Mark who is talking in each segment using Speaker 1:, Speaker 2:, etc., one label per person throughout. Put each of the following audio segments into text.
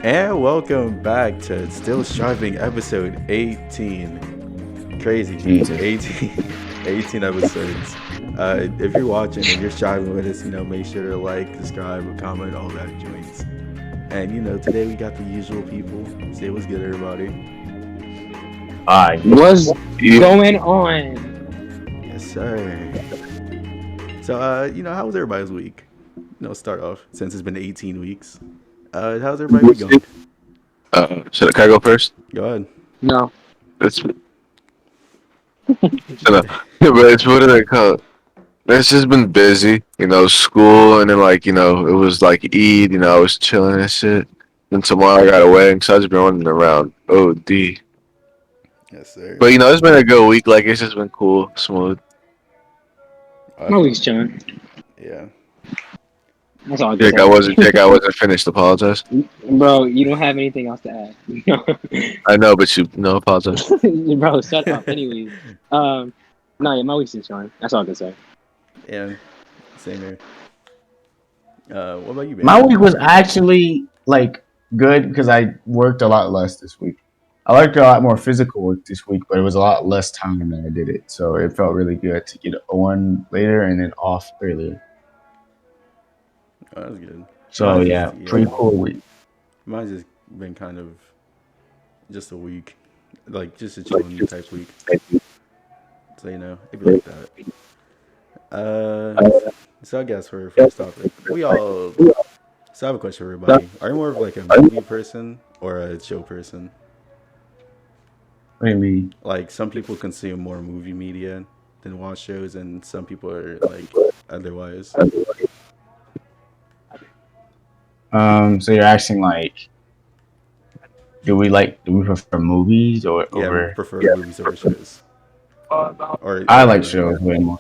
Speaker 1: And welcome back to Still Striving episode 18. Crazy.
Speaker 2: Jesus.
Speaker 1: 18 episodes. If you're watching and you're striving with us, make sure to like, subscribe, comment, all that joints. And today we got the usual people. Say what's good, everybody.
Speaker 2: Hi.
Speaker 3: What's
Speaker 2: Yeah.
Speaker 3: going on?
Speaker 1: Yes, sir. So, how was everybody's week? Start off since it's been 18 weeks. How's everybody week going?
Speaker 2: Can I go first?
Speaker 1: Go ahead.
Speaker 3: No.
Speaker 2: It's but it's what do they call it? It's just been busy, school, and then it was like Eid, I was chilling and shit. Then tomorrow I got a wedding, so I just been running around. OD.
Speaker 1: Yes, sir.
Speaker 2: But it's been a good week. Like it's just been cool, smooth.
Speaker 3: My week's chilling.
Speaker 1: Yeah.
Speaker 3: That's all I can
Speaker 2: Jake, I wasn't finished. Apologize.
Speaker 3: Bro, you don't have anything else to add.
Speaker 2: I know, but apologize.
Speaker 3: Bro, shut up. Anyways. No, yeah, my week's just chilling. That's all I can say.
Speaker 1: Yeah. Same here. What about you,
Speaker 4: My
Speaker 1: Benny?
Speaker 4: week was actually like good because I worked a lot less this week. I liked a lot more physical work this week, but it was a lot less time that I did it. So it felt really good to get on later and then off earlier.
Speaker 1: Oh, that's good.
Speaker 4: So yeah,
Speaker 1: Yeah.
Speaker 4: pretty cool week.
Speaker 1: Mine's just been kind of just a week, like just a chilling type week. So it'd be like that. So I guess for first topic, we all. So I have a question for everybody. Are you more of like a movie person or a show person?
Speaker 4: What do you mean?
Speaker 1: Like some people consume more movie media than watch shows, and some people are like otherwise.
Speaker 4: So you're asking like, do we prefer movies or
Speaker 1: Yeah,
Speaker 4: over?
Speaker 1: prefer movies over shows. Or
Speaker 4: I
Speaker 1: either
Speaker 4: like
Speaker 1: way.
Speaker 4: shows way more.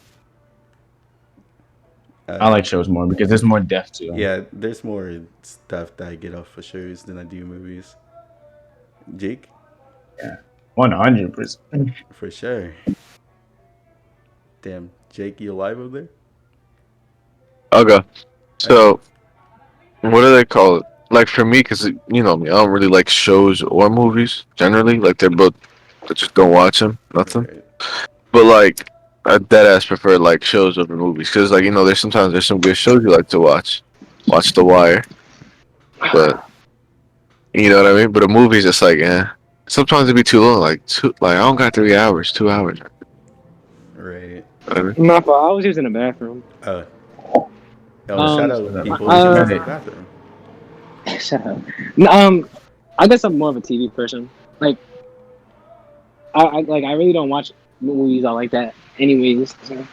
Speaker 4: I
Speaker 1: Uh,
Speaker 4: like shows more because there's more depth to them.
Speaker 1: yeah, there's more stuff that I get off of shows than I do movies. Jake,
Speaker 4: Yeah, 100%.
Speaker 1: for sure. Damn, Jake, you alive over there?
Speaker 2: I'll go.
Speaker 1: Okay.
Speaker 2: So, what do they call it? Like for me, because you know me, I don't really like shows or movies generally. Like they're both, I just don't watch them, nothing.
Speaker 1: Right.
Speaker 2: But like, I dead ass prefer like shows over movies because like there's some good shows you like to watch. Watch The Wire, but you know what I mean. But a movie's just like, sometimes it'd be too long. Like I don't got 3 hours, 2 hours.
Speaker 1: Right.
Speaker 2: You know what
Speaker 3: My fault. I was just in the bathroom.
Speaker 1: Oh, shout
Speaker 3: Um,
Speaker 1: out people who's
Speaker 3: uh,
Speaker 1: using the bathroom.
Speaker 3: Shut up. No, I guess I'm more of a TV person. Like, I really don't watch movies all like that. Anyways, so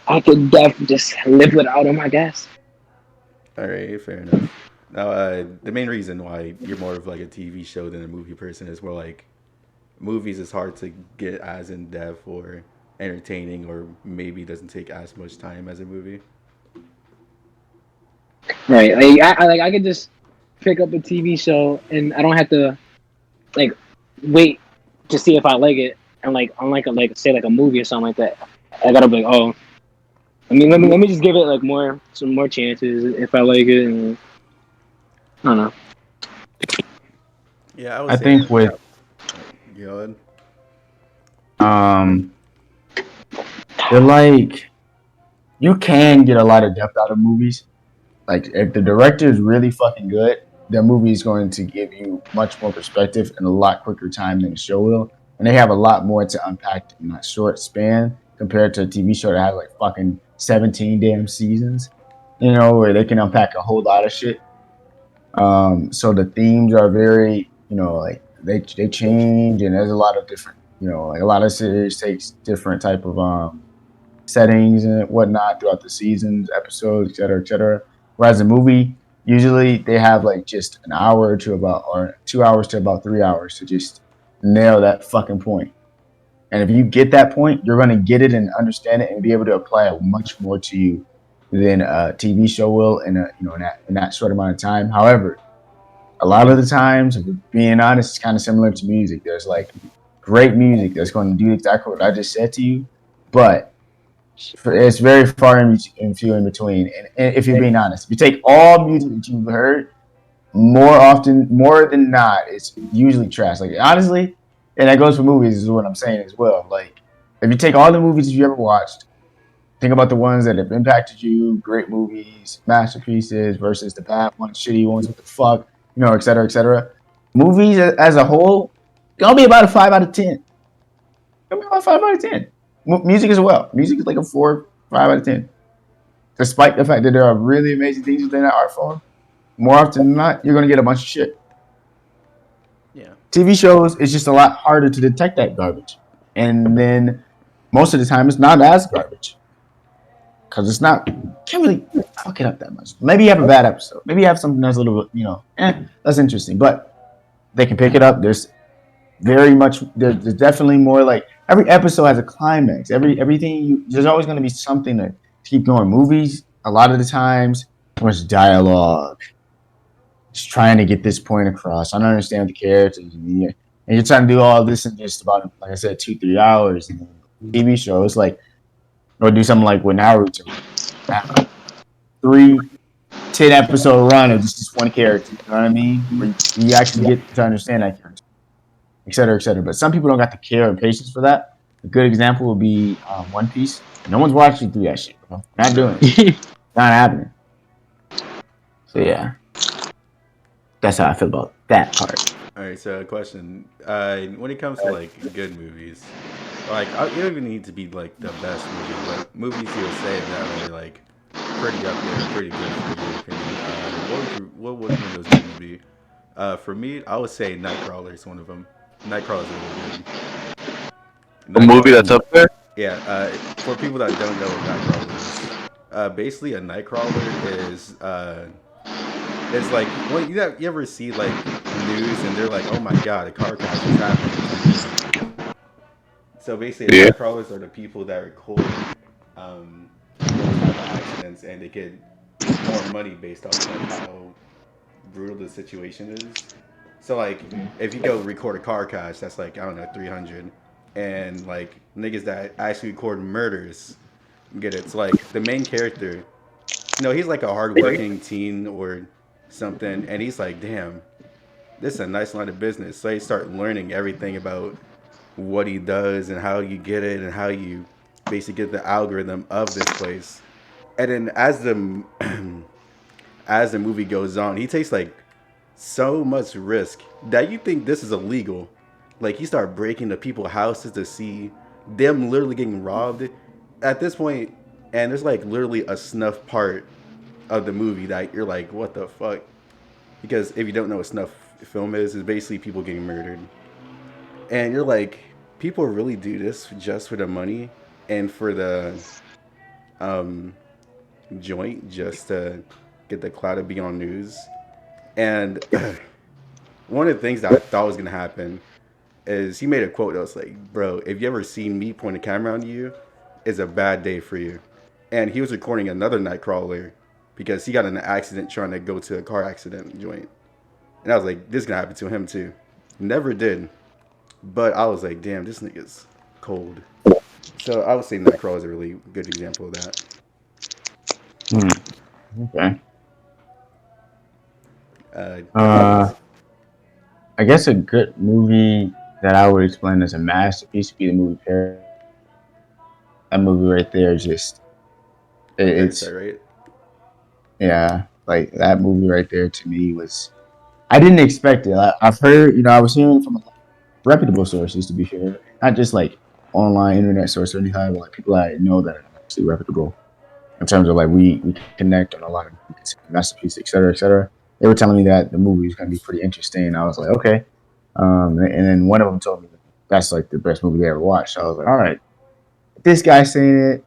Speaker 3: I could just live without them, I guess.
Speaker 1: All right, fair enough. Now, the main reason why you're more of like a TV show than a movie person is more like movies is hard to get as in depth or entertaining, or maybe doesn't take as much time as a movie.
Speaker 3: Right. I could just pick up a TV show and I don't have to like wait to see if I like it. And like unlike like say like a movie or something like that, I gotta be like, oh, let me just give it like some more chances if I like it. And I don't know.
Speaker 1: Yeah, I would
Speaker 4: I
Speaker 1: say.
Speaker 4: think with
Speaker 1: Go ahead.
Speaker 4: um, they're like you can get a lot of depth out of movies. Like if the director is really fucking good, the movie is going to give you much more perspective in a lot quicker time than a show will. And they have a lot more to unpack in that short span compared to a TV show that has like fucking 17 damn seasons. Where they can unpack a whole lot of shit. So the themes are very, like they change, and there's a lot of different, like a lot of series takes different type of settings and whatnot throughout the seasons, episodes, et cetera, et cetera. Whereas a movie, usually they have like just an hour to about, or 2 hours to about 3 hours to just nail that fucking point. And if you get that point, you're going to get it and understand it and be able to apply it much more to you than a TV show will in that short amount of time. However, a lot of the times, if we're being honest, it's kind of similar to music. There's like great music that's going to do exactly what I just said to you, but it's very far in few in between. And if you're being honest, if you take all music that you've heard more than not, it's usually trash. Like honestly, and that goes for movies is what I'm saying as well. Like if you take all the movies you ever watched, think about the ones that have impacted you, great movies, masterpieces versus the bad ones, shitty ones, what the fuck, et cetera, et cetera. Movies as a whole, gonna be about a 5 out of 10. Gonna be about 5 out of 10. Music as well. Music is like a 4, 5 out of 10. Despite the fact that there are really amazing things within that art form, more often than not, you're gonna get a bunch of shit.
Speaker 1: Yeah.
Speaker 4: TV shows, it's just a lot harder to detect that garbage. And then most of the time, it's not as garbage because it's not, can't really fuck it up that much. Maybe you have a bad episode. Maybe you have something that's a little bit, that's interesting. But they can pick it up. There's there's definitely more like every episode has a climax. There's always going to be something to keep going. Movies, a lot of the times, too much dialogue. Just trying to get this point across. I don't understand the characters. And you're trying to do all this in just about, like I said, 2-3 hours. And TV show, it's like, or do something like what Naruto. 3 10-episode run of just this one character. You know what I mean? Where you actually get to understand that character, et cetera, et cetera. But some people don't got the care and patience for that. A good example would be One Piece. No one's watching through that shit, bro. Not doing it. Not happening. So yeah. That's how I feel about that part.
Speaker 1: All right. So, question: when it comes to like good movies, like you don't even need to be like the best movie, but movies you'll say that are like pretty up there, pretty good for your opinion. What would one of those movies be? For me, I would say Nightcrawler is one of them. Nightcrawler is really good.
Speaker 2: A movie
Speaker 1: Nightcrawler,
Speaker 2: that's up there.
Speaker 1: yeah. For people that don't know what Nightcrawler is, basically a Nightcrawler is it's like when you ever see like news and they're like, oh my god, a car crash is happening. So basically,
Speaker 2: Yeah.
Speaker 1: night crawlers are the people that record those type of accidents, and they get more money based off like how brutal the situation is. So like, if you go record a car crash, that's like I don't know 300, and like niggas that actually record murders get it. So like the main character, he's like a hardworking teen or something, and he's like, damn, this is a nice line of business. So he start learning everything about what he does and how you get it and how you basically get the algorithm of this place. And then as the movie goes on, he takes like so much risk that you think this is illegal. Like he start breaking the people's houses to see them literally getting robbed at this point, and there's like literally a snuff part of the movie that you're like, what the fuck? Because if you don't know what snuff film is, it's basically people getting murdered. And you're like, people really do this just for the money and for the um, joint, just to get the clout to be on news. And one of the things that I thought was gonna happen is he made a quote that was like, "Bro, if you ever see me point a camera on you, it's a bad day for you." And he was recording another Nightcrawler because he got in an accident trying to go to a car accident joint. And I was like, this is gonna happen to him too. Never did. But I was like, damn, this nigga's cold. So I would say Nightcrawler is a really good example of that.
Speaker 4: Okay.
Speaker 1: Questions?
Speaker 4: I guess a good movie that I would explain as a masterpiece would be the movie Paris. That movie right there is just it's
Speaker 1: Parasite, right?
Speaker 4: yeah, like that movie right there to me was I didn't expect it. I've heard, I was hearing from reputable sources to be fair, not just like online internet sources or anything, but like people I know that are actually reputable in terms of like we connect on a lot of masterpieces, et cetera, et cetera. They were telling me that the movie was going to be pretty interesting. I was like, okay. And then one of them told me that's like the best movie they ever watched. So I was like, all right, if this guy's saying it,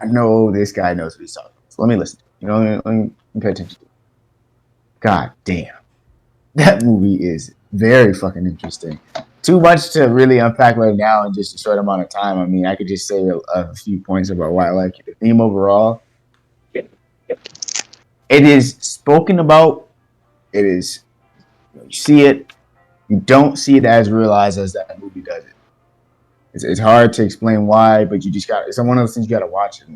Speaker 4: I know this guy knows what he's talking about. So let me listen. Let me pay attention. God damn, that movie is very fucking interesting. Too much to really unpack right now in just a short amount of time. I mean, I could just say a few points about why I like it. The theme overall, it is spoken about. It is, you see it, you don't see it as realized as that movie does it. It's hard to explain why, but you just got. It's one of those things you got to watch it.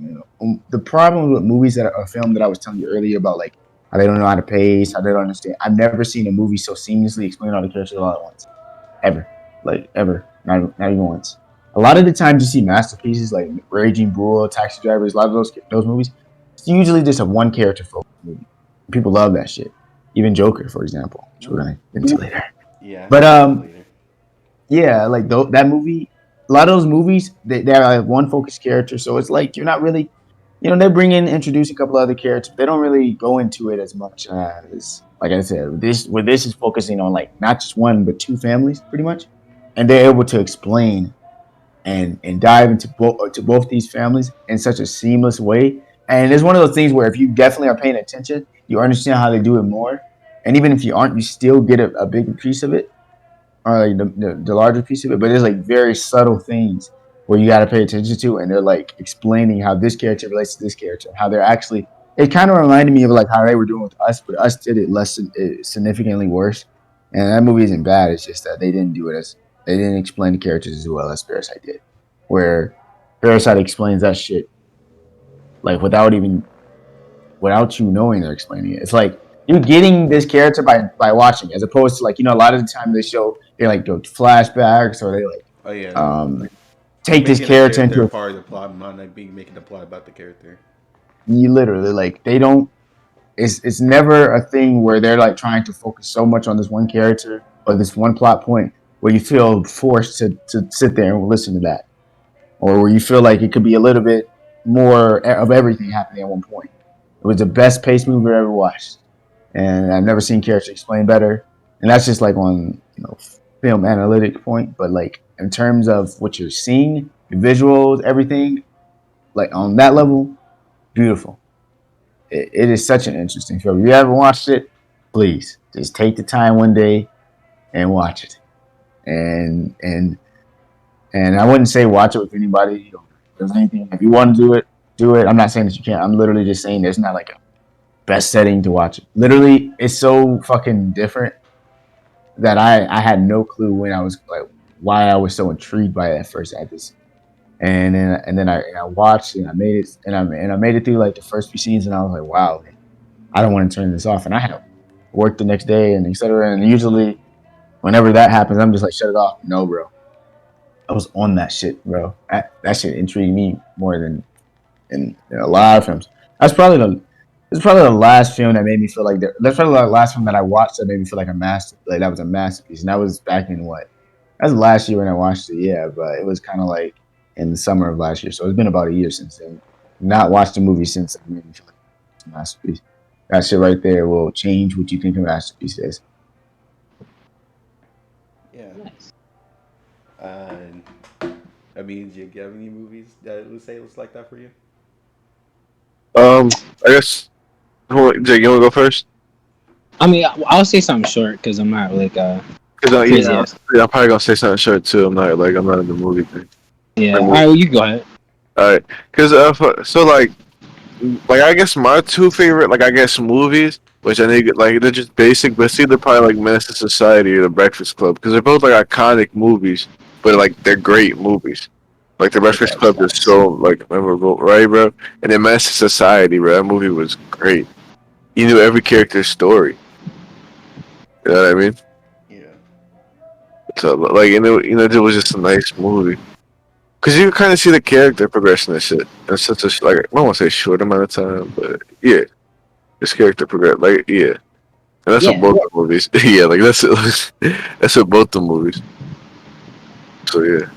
Speaker 4: The problem with movies that are filmed that I was telling you earlier about, like how they don't know how to pace, how they don't understand. I've never seen a movie so seamlessly explain all the characters all at once, ever, like ever, not even once. A lot of the times you see masterpieces like Raging Bull, Taxi Drivers, a lot of those movies. It's usually just a one character focused movie. People love that shit. Even Joker, for example, which we're gonna get into later.
Speaker 1: Yeah,
Speaker 4: But
Speaker 1: we'll get to later.
Speaker 4: yeah, like that movie. A lot of those movies, they are like one focused character, so it's like you're not really, they bring in introduce a couple other characters. But they don't really go into it as much as, like I said, this is focusing on like not just one but two families, pretty much, and they're able to explain and dive into both these families in such a seamless way. And it's one of those things where if you definitely are paying attention, you understand how they do it more. And even if you aren't, you still get a bigger piece of it, or like the larger piece of it. But there's like very subtle things where you got to pay attention to, and they're like explaining how this character relates to this character, how they're actually. It kind of reminded me of like how they were doing with us, but us did it less significantly worse. And that movie isn't bad. It's just that they didn't explain the characters as well as Parasite did. Where Parasite explains that shit like without you knowing they're explaining it. It's like you're getting this character by watching, as opposed to like a lot of the time they like go flashbacks, or they like
Speaker 1: Oh yeah,
Speaker 4: take this
Speaker 1: making a
Speaker 4: character
Speaker 1: character
Speaker 4: into
Speaker 1: a
Speaker 4: a,
Speaker 1: part of the plot, not like being making the plot about the character.
Speaker 4: you literally like they don't. It's never a thing where they're like trying to focus so much on this one character or this one plot point where you feel forced to sit there and listen to that, or where you feel like it could be a little bit more of everything happening at one point. It was the best paced movie I ever watched, and I've never seen characters explained better. And that's just like on film analytic point, but like in terms of what you're seeing, the visuals, everything, like on that level, beautiful. It is such an interesting film. If you haven't watched it, please just take the time one day and watch it. And I wouldn't say watch it with anybody. Does anything. If you want to do it, do it. I'm not saying that you can't. I'm literally just saying there's not like a best setting to watch it. Literally, it's so fucking different that I had no clue when I was like why I was so intrigued by it at first. At this, and then I watched and I made it and I made it through like the first few scenes, and I was like, wow, I don't want to turn this off. And I had to work the next day and etc. And usually, whenever that happens, I'm just like, shut it off. No, bro. I was on that shit, bro. That shit intrigued me more than in a lot of films. That's probably the It's probably the last film that made me feel like that's probably the last film that I watched that made me feel like that was a masterpiece. And that was back in what? That was last year when I watched it, yeah, but it was kind of like in the summer of last year. So it's been about a year since then. Not watched a movie since that made me feel like it's a masterpiece. That shit right there will change what you think a masterpiece is.
Speaker 1: Yeah. I mean, do you have any movies that would say it's like that for you?
Speaker 2: I guess. Jake, you want to go first?
Speaker 3: I mean, I'll say something short because I'm not like
Speaker 2: Because
Speaker 3: crazy
Speaker 2: yeah,
Speaker 3: ass.
Speaker 2: I'm probably gonna say something short too. I'm not in the movie thing.
Speaker 3: Yeah.
Speaker 2: Like,
Speaker 3: All right, well, you go ahead.
Speaker 2: all right, because so like I guess my two favorite I guess movies, which I think like they're just basic, but see they're probably like Menace to Society or The Breakfast Club because they're both like iconic movies, but like they're great movies. Like The Breakfast Club is so like memorable, right, bro? And then Menace to Society, bro, that movie was great. You knew every character's story. You know what I mean?
Speaker 1: Yeah.
Speaker 2: So like it was just a nice movie. Cause you kind of see the character progression and shit in such a like I don't want to say short amount of time, but yeah, this character progress like yeah, and that's what
Speaker 3: Yeah.
Speaker 2: both the movies. Yeah, like that's what both the movies. So yeah,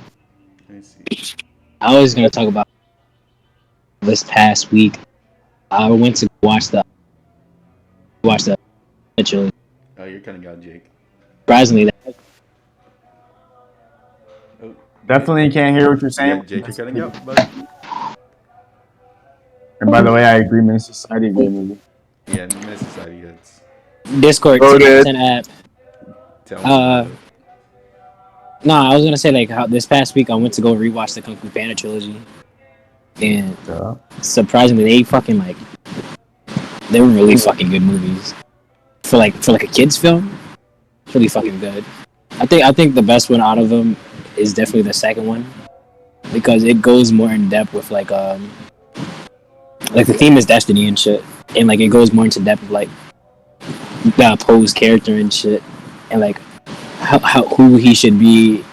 Speaker 1: Let me see.
Speaker 3: I was gonna talk about this past week. I went to watch the trilogy.
Speaker 1: Oh, you're cutting out Jake.
Speaker 3: Surprisingly, that
Speaker 1: Oh,
Speaker 4: Definitely can't hear what you're
Speaker 1: yeah,
Speaker 4: saying.
Speaker 1: Jake, you're cutting out, buddy.
Speaker 4: And by the way, I agree, Menace to Society, great movie.
Speaker 1: Yeah, Menace Society. That's
Speaker 3: Discord
Speaker 2: oh
Speaker 3: 10 out of
Speaker 2: yeah,
Speaker 3: 10 app.
Speaker 1: tell me about it.
Speaker 3: No, I was gonna say like how this past week I went to go rewatch the Kung Fu Panda trilogy, and surprisingly they were really fucking good movies for like a kids film. Really fucking good. I think the best one out of them is definitely the second one because it goes more in depth with like the theme is destiny and shit, and like it goes more into depth of like the opposed character and shit, and like how who he should be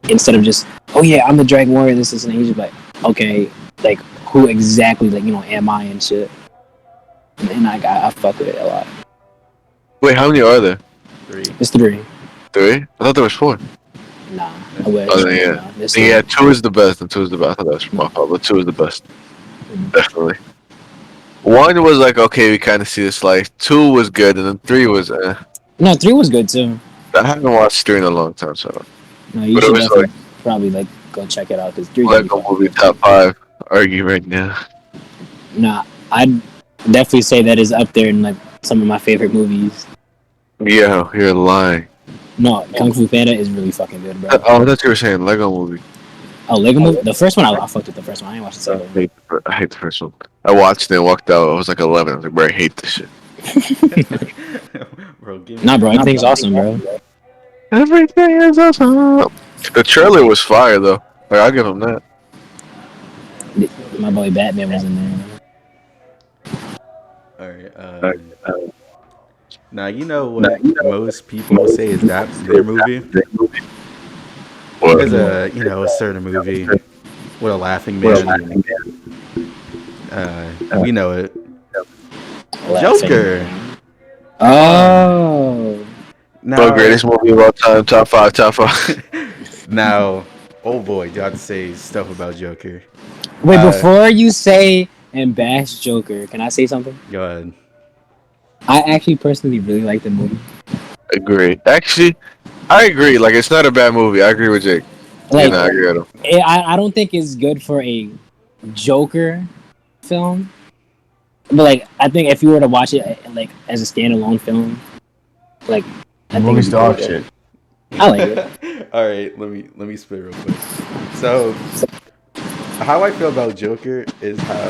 Speaker 3: instead of just oh yeah I'm the Dragon Warrior this and he's just like okay like who exactly like am I and shit, and I fuck with it a lot.
Speaker 2: Wait, how many are there?
Speaker 1: 3.
Speaker 3: It's three.
Speaker 2: Three? I thought there was four.
Speaker 3: Nah, I
Speaker 1: That's
Speaker 3: wish.
Speaker 2: Oh,
Speaker 1: three.
Speaker 2: then,
Speaker 3: No, it's
Speaker 2: yeah,
Speaker 3: three.
Speaker 2: two is the best, and two is the best. I thought that was my fault, but two is the best, definitely. One was like, okay, we kind of see this life. Two was good, and then three was.
Speaker 3: No, three was good too.
Speaker 2: I haven't watched three in a long time, so.
Speaker 3: No, you
Speaker 2: But it
Speaker 3: should
Speaker 2: was
Speaker 3: definitely
Speaker 2: like
Speaker 3: probably like go check it out because three can be
Speaker 2: Lego
Speaker 3: fucking
Speaker 2: movie
Speaker 3: good.
Speaker 2: top five argue right now.
Speaker 3: Nah, I'd definitely say that is up there in like some of my favorite movies.
Speaker 2: Yeah, you're lying.
Speaker 3: No, Kung Fu Panda is really fucking good, bro.
Speaker 2: Oh, I thought you were saying Lego movie.
Speaker 3: Oh, Lego movie. The first one I fucked with the first one. I ain't watched the second one.
Speaker 2: I hate the first one. I watched it and walked out. I was like 11. I was like, bro, I hate this shit.
Speaker 1: Bro, give me
Speaker 3: Nah, bro, everything's awesome, bro.
Speaker 2: Everything is awesome. The trailer was fire, though. Like, I'll give him that.
Speaker 3: My boy Batman was in there.
Speaker 1: All right. Now you know what most people say is that their movie is a certain movie with a laughing man. We know it. Joker.
Speaker 3: Oh.
Speaker 2: Bro,
Speaker 1: Now,
Speaker 2: greatest movie of all time. Top five, top five.
Speaker 1: now, oh boy, do I have to say stuff about Joker?
Speaker 3: Wait, before you say and bash Joker, can I say something?
Speaker 1: Go ahead.
Speaker 3: I actually personally really like the movie.
Speaker 2: Agree. Actually, I agree. Like, it's not a bad movie. I agree with Jake.
Speaker 3: Like,
Speaker 2: I agree with him.
Speaker 3: I don't think it's good for a Joker film. But like, I think if you were to watch it like as a standalone film, like
Speaker 4: The movie's dog shit.
Speaker 3: I like it.
Speaker 1: All right, let me spit real quick. So, how I feel about Joker is how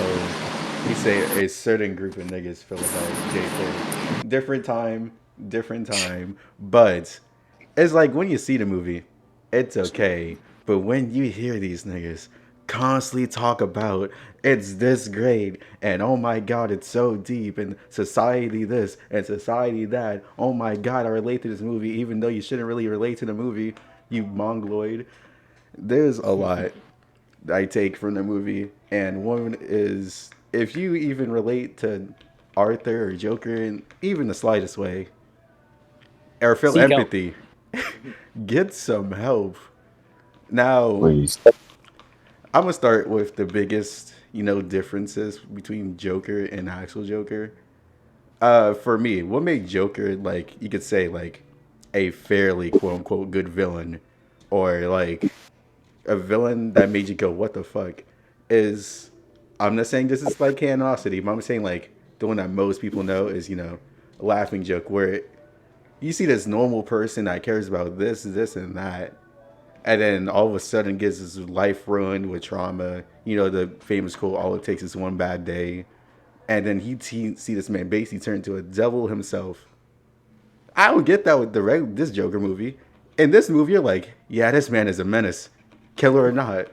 Speaker 1: you say a certain group of niggas feel about J. Cole. Different time, but it's like when you see the movie, it's okay. But when you hear these niggas constantly talk about it's this great and oh my god it's so deep and society this and society that, oh my god I relate to this movie even though you shouldn't really relate to the movie, you mongoloid. There's a lot I take from the movie, and one is if you even relate to Arthur or Joker in even the slightest way or feel
Speaker 3: Seek help.
Speaker 1: empathy, get some help. Now,
Speaker 4: Please.
Speaker 1: I'm gonna start with the biggest, differences between Joker and actual Joker. For me, what made Joker like you could say like a fairly quote unquote good villain, or like a villain that made you go what the fuck, is I'm not saying this is like canonicity, but I'm saying like the one that most people know is a laughing joke where you see this normal person that cares about this, and that, and then all of a sudden gets his life ruined with trauma. The famous quote, "All it takes is one bad day," and then see this man basically turn into a devil himself. I don't get that with this Joker movie. In this movie, you're like, yeah, this man is a menace, killer or not.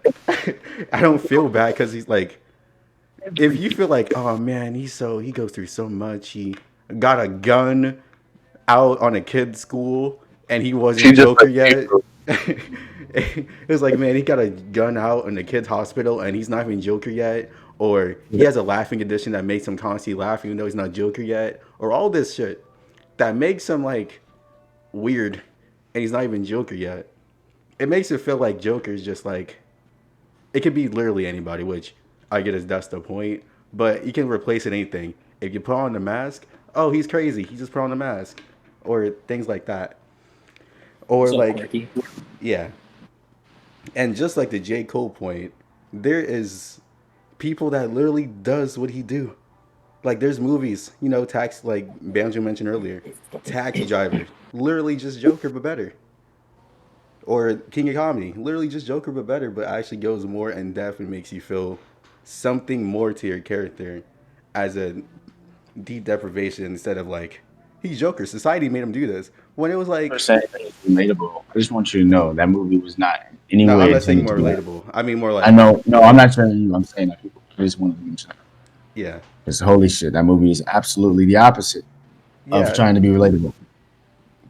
Speaker 1: I don't feel bad because he's like, if you feel like, oh man, he goes through so much. He got a gun out on a kid's school and he wasn't Joker yet. It was like, man, he got a gun out in the kid's hospital and he's not even Joker yet. Or he has a laughing condition that makes him constantly laugh even though he's not Joker yet. Or all this shit that makes him like weird and he's not even Joker yet. It makes it feel like Joker's just like, it could be literally anybody, which I get that's the point. But you can replace it anything. If you put on the mask, oh, he's crazy. He just put on the mask. Or things like that. Or
Speaker 3: So
Speaker 1: like,
Speaker 3: quirky.
Speaker 1: yeah. And just like the J. Cole point, there is people that literally does what he do. Like there's movies, tax like Banjo mentioned earlier, Taxi Driver, literally just Joker but better. Or King of Comedy, literally just Joker but better, but actually goes more in depth and makes you feel something more to your character as a deep deprivation instead of like he's Joker. Society made him do this. When it was like,
Speaker 4: Saying that it's relatable. I just want you to know that movie was not in any
Speaker 1: no,
Speaker 4: way
Speaker 1: I'm not saying
Speaker 4: intended
Speaker 1: more
Speaker 4: to be.
Speaker 1: relatable. I mean more like,
Speaker 4: I know. No, I'm not saying you. I'm saying that people. I just want to mention that.
Speaker 1: yeah.
Speaker 4: Because holy shit, that movie is absolutely the opposite. of
Speaker 1: Yeah,
Speaker 4: trying to be relatable.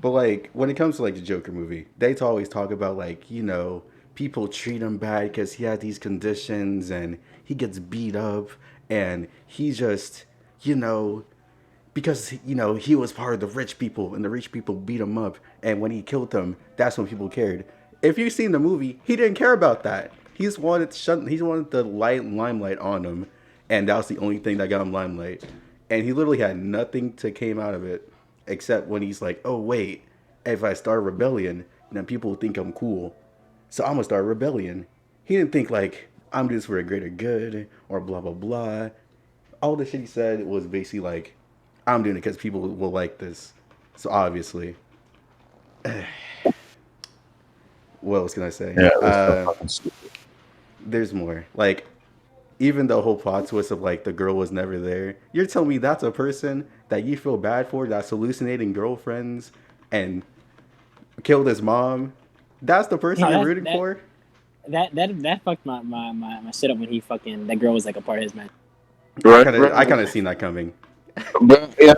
Speaker 1: but like when it comes to like the Joker movie, they always talk about like people treat him bad because he had these conditions and he gets beat up and he just you know because he was part of the rich people and the rich people beat him up and when he killed them that's when people cared. If you've seen the movie, he didn't care about that. He's wanted the limelight on him, and that was the only thing that got him limelight, and he literally had nothing to came out of it except when he's like, oh wait, if I start a rebellion then people will think I'm cool, so I'm gonna start a rebellion. He didn't think like I'm doing this for a greater good or blah blah blah. All the shit he said was basically like, I'm doing it because people will like this. So obviously, what else can I say?
Speaker 4: Yeah, it was so fucking stupid.
Speaker 1: There's more. Like, even the whole plot twist of like the girl was never there. You're telling me that's a person that you feel bad for that's hallucinating girlfriends and killed his mom? That's the person
Speaker 3: No,
Speaker 1: you're
Speaker 3: that
Speaker 1: rooting
Speaker 3: that
Speaker 1: for?
Speaker 3: that fucked my shit up when he fucking that girl was like a part of his man.
Speaker 2: Right,
Speaker 1: I
Speaker 2: right.
Speaker 1: kind of seen that coming.
Speaker 2: But yeah,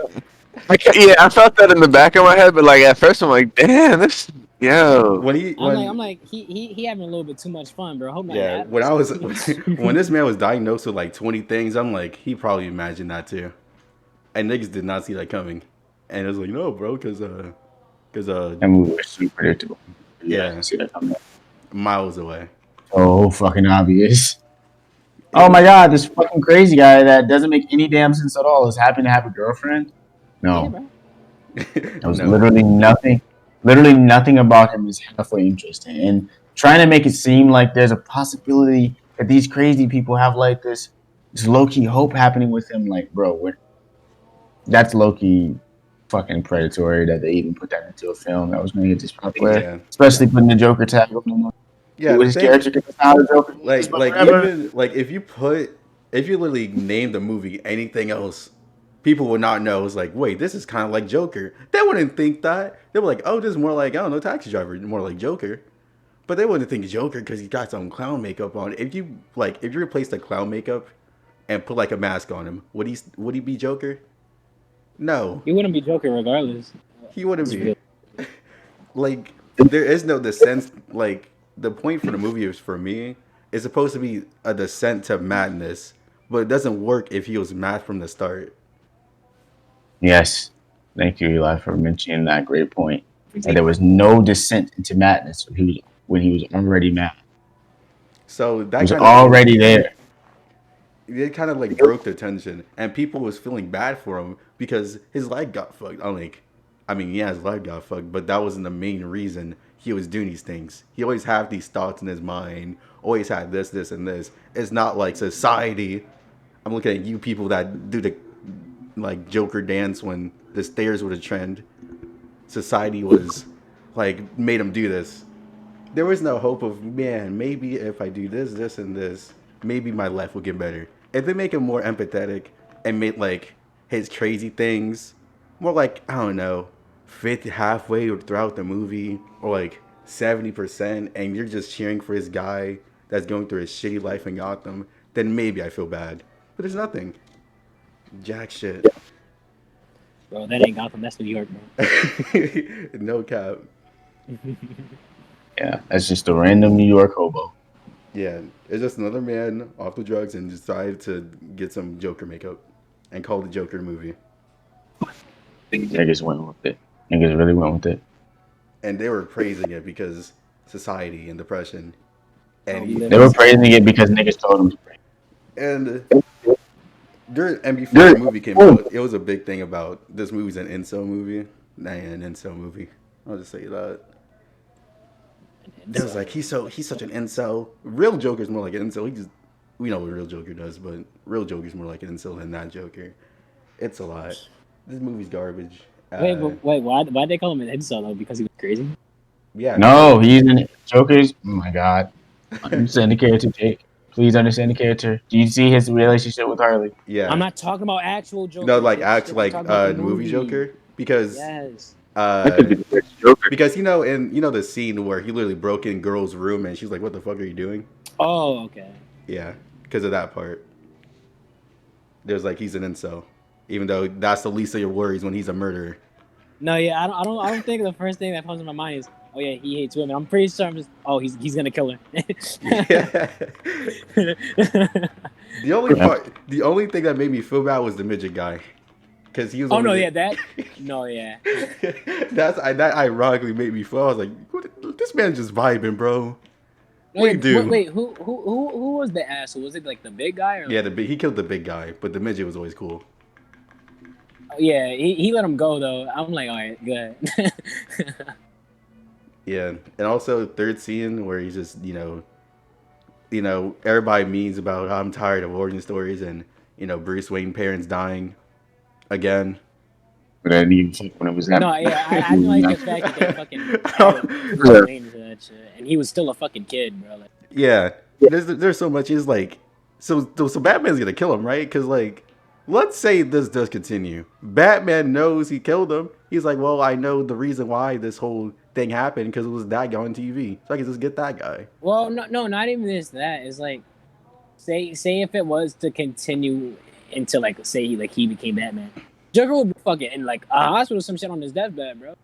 Speaker 2: yeah, I felt that in the back of my head, but like at first I'm like, damn, this, yo,
Speaker 3: I'm
Speaker 1: When
Speaker 3: like he having a little bit too much fun, bro. Hope nothing
Speaker 1: yeah, when I
Speaker 3: happens.
Speaker 1: was when this man was diagnosed with like 20 things, I'm like, he probably imagined that too. And niggas did not see that coming. And it was like, no, bro, cause
Speaker 4: That movie was so predictable. Yeah, I
Speaker 1: yeah,
Speaker 4: didn't see that coming.
Speaker 1: miles away.
Speaker 4: So fucking obvious.
Speaker 1: It
Speaker 4: Oh my
Speaker 1: was
Speaker 4: god, this fucking crazy guy that doesn't make any damn sense at all is happy to have a girlfriend.
Speaker 3: Yeah,
Speaker 4: No,
Speaker 3: bro.
Speaker 4: there was
Speaker 1: no.
Speaker 4: literally nothing about him is halfway interesting. And trying to make it seem like there's a possibility that these crazy people have like this low key hope happening with him. Like, bro, that's low key fucking predatory that they even put that into a film that was going to get this popular,
Speaker 1: Yeah.
Speaker 4: especially putting the Joker tag on him.
Speaker 1: Yeah,
Speaker 4: With
Speaker 1: the
Speaker 4: his
Speaker 1: thing
Speaker 4: character, because how the Joker is, but
Speaker 1: like
Speaker 4: whatever.
Speaker 1: even like if you literally name the movie anything else, people would not know. It's like, wait, this is kind of like Joker. They wouldn't think that. They were like, oh, this is more like, I don't know, Taxi Driver, more like Joker. But they wouldn't think Joker because he got some clown makeup on. If you replace the clown makeup and put like a mask on him, would he be Joker? No,
Speaker 3: He wouldn't be joking regardless.
Speaker 1: he wouldn't
Speaker 3: That's real.
Speaker 1: be. Like there is no descent. Like the point for the movie is for me is supposed to be a descent to madness, but it doesn't work if he was mad from the start.
Speaker 4: Yes. Thank you, Eli, for mentioning that great point. And there was no descent into madness when he was already mad.
Speaker 1: So
Speaker 4: He
Speaker 1: that
Speaker 4: was
Speaker 1: kind of
Speaker 4: already there.
Speaker 1: it kind of like broke the tension, and people was feeling bad for him because his leg got fucked. I'm like, I mean, yeah, his leg got fucked, but that wasn't the main reason he was doing these things. He always had these thoughts in his mind, always had this, and this. It's not like society. I'm looking at you people that do the like Joker dance when the stairs were the trend. Society was like made him do this. There was no hope of, man, maybe if I do this, and this, maybe my life will get better. If they make him more empathetic and make like his crazy things more like, I don't know, 50 halfway or throughout the movie or like 70%, and you're just cheering for his guy that's going through his shitty life in Gotham, then maybe I feel bad. But there's nothing. Jack shit.
Speaker 3: Bro, that ain't Gotham. That's New York, bro.
Speaker 1: No cap.
Speaker 4: Yeah, that's just a random New York hobo.
Speaker 1: Yeah, it's just another man off the drugs and decided to get some Joker makeup and call the Joker movie.
Speaker 4: Niggas went with it. Niggas really went with it.
Speaker 1: And they were praising it because society and depression. And
Speaker 3: Bro,
Speaker 1: he
Speaker 4: They were
Speaker 3: literally.
Speaker 4: praising it because niggas told them to praise
Speaker 1: and before the
Speaker 4: it.
Speaker 1: movie came out, it was a big thing about this movie's an incel movie. Nah, an incel movie. I'll just say that. It was like he's such an incel. Real Joker's more like an incel. We know what real Joker does, but real Joker's more like an incel than that Joker. It's a lot. This movie's garbage.
Speaker 3: Wait, why they call him an incel though? Because he was crazy.
Speaker 1: Yeah,
Speaker 4: No, he's in Joker's. Oh my god. Understand the character, Jake. Please understand the character. Do you see his relationship with Harley?
Speaker 3: I'm
Speaker 1: yeah.
Speaker 3: not talking about actual
Speaker 1: You know,
Speaker 3: Joker
Speaker 1: like
Speaker 3: shit.
Speaker 1: acts
Speaker 3: I'm
Speaker 1: like
Speaker 3: talking about the
Speaker 1: movie
Speaker 3: movie.
Speaker 1: Joker because
Speaker 3: Yes.
Speaker 2: that could
Speaker 1: uh
Speaker 2: be the next Joker.
Speaker 1: because in the scene where he literally broke in girl's room and she's like, "What the fuck are you doing?"
Speaker 3: Oh, okay.
Speaker 1: Yeah, because of that part. There's like he's an incel. even though that's the least of your worries when he's a murderer.
Speaker 3: No, yeah, I don't think the first thing that comes to my mind is, oh yeah, he hates women. I'm pretty sure I'm just, oh, he's gonna kill her.
Speaker 1: Yeah. The only thing that made me feel bad was the midget guy, because he was
Speaker 3: Oh
Speaker 1: over
Speaker 3: no,
Speaker 1: there.
Speaker 3: yeah, that, no, yeah.
Speaker 1: That ironically made me feel. I was like, this man's just vibing, bro.
Speaker 3: No,
Speaker 1: What do
Speaker 3: yeah.
Speaker 1: you do?
Speaker 3: Wait, who was the asshole? Was it like the big guy or
Speaker 1: Yeah,
Speaker 3: like?
Speaker 1: he killed the big guy, but the midget was always cool.
Speaker 3: Oh, yeah, he let him go though. I'm like, all right, good.
Speaker 1: Yeah, and also third scene where he's just everybody means about how I'm tired of origin stories and Bruce Wayne parents dying again.
Speaker 4: But I didn't even think when it was that.
Speaker 3: No, yeah, I didn't like the fact that they fucking added Bruce
Speaker 2: Yeah.
Speaker 3: Wayne to that shit, and he was still a fucking kid, bro. Like,
Speaker 1: Yeah, there's so much. He's like, so Batman's gonna kill him, right? Because like, let's say this does continue. Batman knows he killed him. He's like, well, I know the reason why this whole thing happened because it was that guy on TV, so I can just get that guy.
Speaker 3: well, no, not even this. That is like, say if it was to continue into like, say he became Batman, Joker would be fucking in like a hospital, some shit on his deathbed, bro.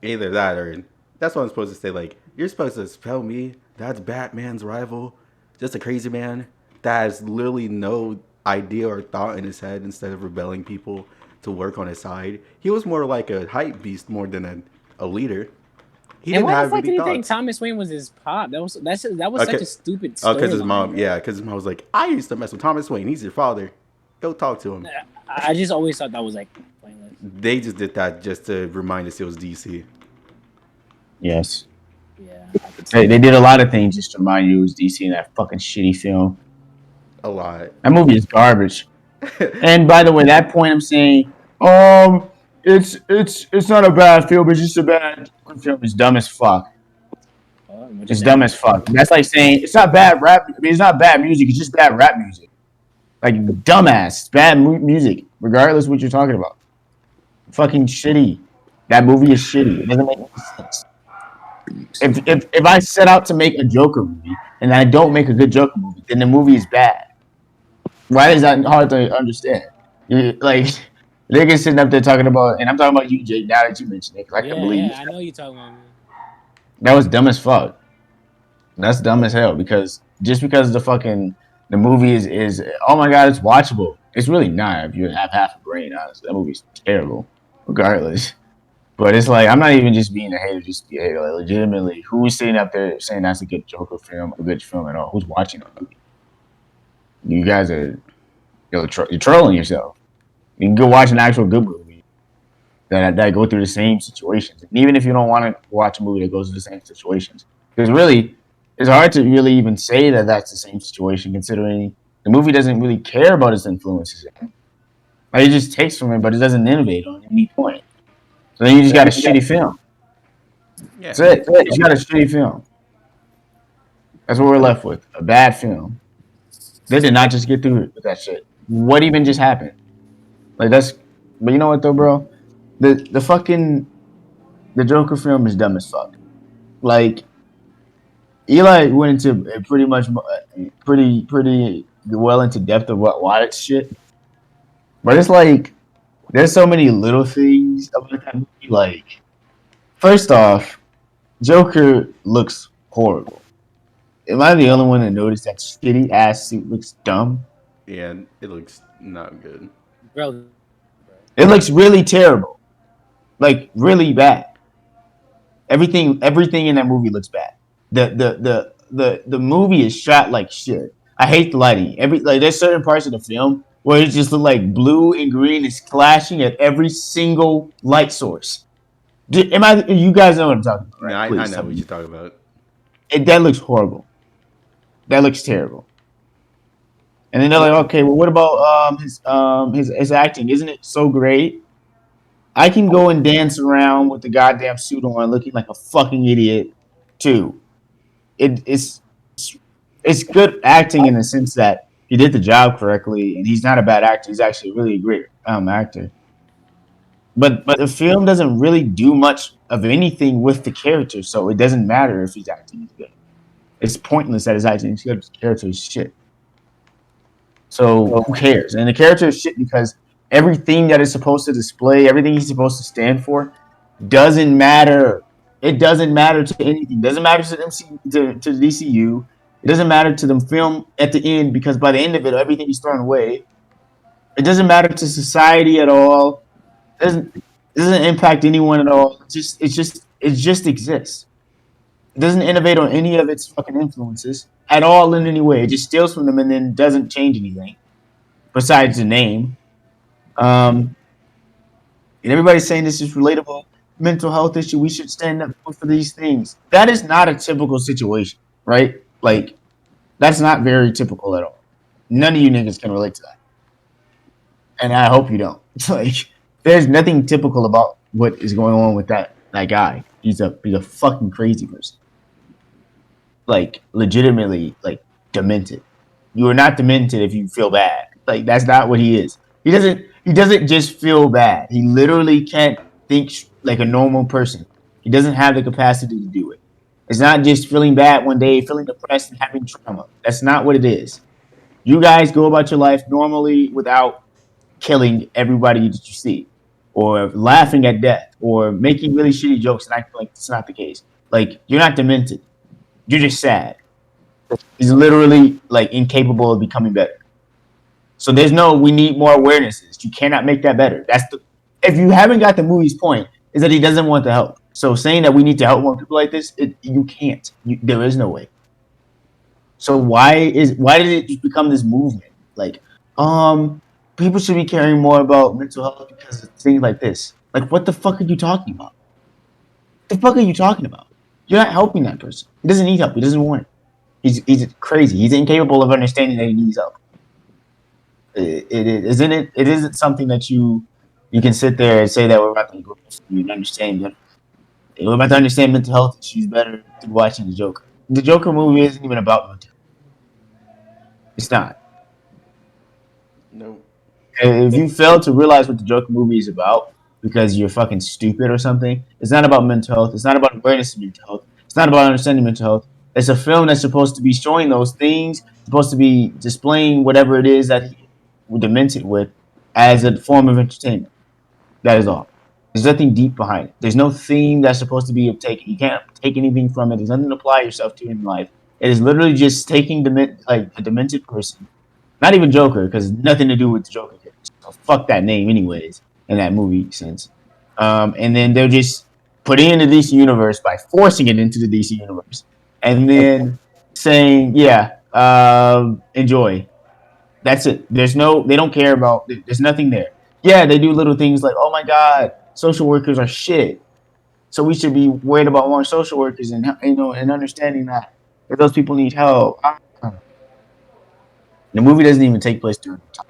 Speaker 1: Either that or that's what I'm supposed to say. Like, you're supposed to tell me that's Batman's rival, just a crazy man that has literally no idea or thought in his head instead of rebelling people to work on his side. He was more like a hype beast more than a leader. He
Speaker 3: And
Speaker 1: didn't
Speaker 3: why the
Speaker 1: have
Speaker 3: fuck
Speaker 1: any
Speaker 3: did he think
Speaker 1: thoughts.
Speaker 3: Thomas Wayne was his pop? That was such
Speaker 1: Okay.
Speaker 3: a stupid
Speaker 1: Oh, because his
Speaker 3: storyline,
Speaker 1: mom,
Speaker 3: bro.
Speaker 1: yeah, because his mom was like, I used to mess with Thomas Wayne. He's your father. Go talk to him.
Speaker 3: I just always thought that was like pointless.
Speaker 1: They just did that just to remind us it was DC.
Speaker 4: Yes.
Speaker 3: Yeah, I could see.
Speaker 4: They did a lot of things just to remind you it was DC in that fucking shitty film.
Speaker 1: A lot.
Speaker 4: That movie is garbage. And by the way, that point I'm saying, it's not a bad film, it's just a bad film. It's dumb as fuck. It's dumb as fuck. That's like saying it's not bad rap. I mean, it's not bad music. It's just bad rap music. Like dumbass, it's bad music, regardless of what you're talking about. Fucking shitty. That movie is shitty. It doesn't make any sense. If I set out to make a Joker movie and I don't make a good Joker movie, then the movie is bad. Why is that hard to understand? Like niggas sitting up there talking about, and I'm talking about you, Jake. Now that you mentioned it, 'cause I can believe
Speaker 3: I know you talking about me.
Speaker 4: that was dumb as fuck. That's dumb as hell because just because the movie is oh my god, it's watchable. It's really not if you have half a brain. Honestly, that movie's terrible, regardless. But it's like I'm not even just being a hater, just be a hater. Like, legitimately, who's sitting up there saying that's a good Joker film, a good film at all? Who's watching the movie? You guys are you're trolling yourself. You can go watch an actual good movie that go through the same situations, and even if you don't want to watch a movie that goes through the same situations, because really, it's hard to really even say that that's the same situation, considering the movie doesn't really care about its influences. Like, it just takes from it, but it doesn't innovate on any point. So then you just got a shitty film.
Speaker 1: Yeah.
Speaker 4: That's it. You just got a shitty film. That's what we're left with. A bad film. They did not just get through it with that shit. What even just happened? Like that's but you know what though, bro? The fucking the Joker film is dumb as fuck. Like Eli went into a pretty well into depth of why it's shit. But it's like there's so many little things about that movie. Like first off, Joker looks horrible. Am I the only one that noticed that shitty ass suit looks dumb?
Speaker 1: Yeah, it looks not good.
Speaker 3: Bro.
Speaker 4: It looks really terrible. Like really bad. Everything in that movie looks bad. The movie is shot like shit. I hate the lighting. There's certain parts of the film where it just look like blue and green is clashing at every single light source. You guys know what I'm talking about,
Speaker 1: No,
Speaker 4: right?
Speaker 1: I
Speaker 4: Please
Speaker 1: know
Speaker 4: tell
Speaker 1: what
Speaker 4: me.
Speaker 1: you're talking about.
Speaker 4: That looks horrible. That looks terrible. And then they're like, okay, well, what about his acting? Isn't it so great? I can go and dance around with the goddamn suit on, looking like a fucking idiot, too. It's good acting in the sense that he did the job correctly, and he's not a bad actor. He's actually a really great actor. But the film doesn't really do much of anything with the character, so it doesn't matter if his acting is good. It's pointless that his acting is good. His character is shit. So who cares? And the character is shit because everything that is supposed to display, everything he's supposed to stand for, doesn't matter. It doesn't matter to anything. It doesn't matter to to the DCU. It doesn't matter to the film at the end because by the end of it, everything is thrown away. It doesn't matter to society at all. It doesn't impact anyone at all. It just exists. It doesn't innovate on any of its fucking influences at all in any way. It just steals from them and then doesn't change anything besides the name. Um, and everybody's saying this is relatable mental health issue. We should stand up for these things. That is not a typical situation, right? Like that's not very typical at all. None of you niggas can relate to that, and I hope you don't. Like, there's nothing typical about what is going on with that guy. He's a fucking crazy person. Like legitimately, like demented. You are not demented if you feel bad. Like that's not what he is. He doesn't just feel bad. He literally can't think like a normal person. He doesn't have the capacity to do it. It's not just feeling bad one day, feeling depressed and having trauma. That's not what it is. You guys go about your life normally without killing everybody that you see, or laughing at death, or making really shitty jokes and acting like it's not the case. Like you're not demented. You're just sad. He's literally like incapable of becoming better. So there's no we need more awarenesses. You cannot make that better. That's the if you haven't got the movie's point is that he doesn't want the help. So saying that we need to help more people like this, you can't. There is no way. So why did it just become this movement? Like, people should be caring more about mental health because of things like this. Like, what the fuck are you talking about? What the fuck are you talking about? You're not helping that person. He doesn't need help. He doesn't want it. He's crazy. He's incapable of understanding that he needs help. It isn't something that you can sit there and say that we're about to go and understand that we're about to understand mental health issues better through watching the Joker. The Joker movie isn't even about mental. It's not.
Speaker 1: No.
Speaker 4: If you fail to realize what the Joker movie is about because you're fucking stupid or something, it's not about mental health. It's not about awareness of mental health. It's not about understanding mental health. It's a film that's supposed to be showing those things, supposed to be displaying whatever it is that he demented with as a form of entertainment. That is all. There's nothing deep behind it. There's no theme that's supposed to be taken. You can't take anything from it. There's nothing to apply yourself to in life. It is literally just taking like a demented person, not even Joker, because nothing to do with the Joker character. So fuck that name, anyways, in that movie sense. And then they're just putting it in the DC universe by forcing it into the DC universe, and then saying, "Yeah, enjoy." That's it. They don't care about. There's nothing there. Yeah, they do little things like, "Oh my God, social workers are shit." So we should be worried about more social workers and and understanding that those people need help. The movie doesn't even take place during the time.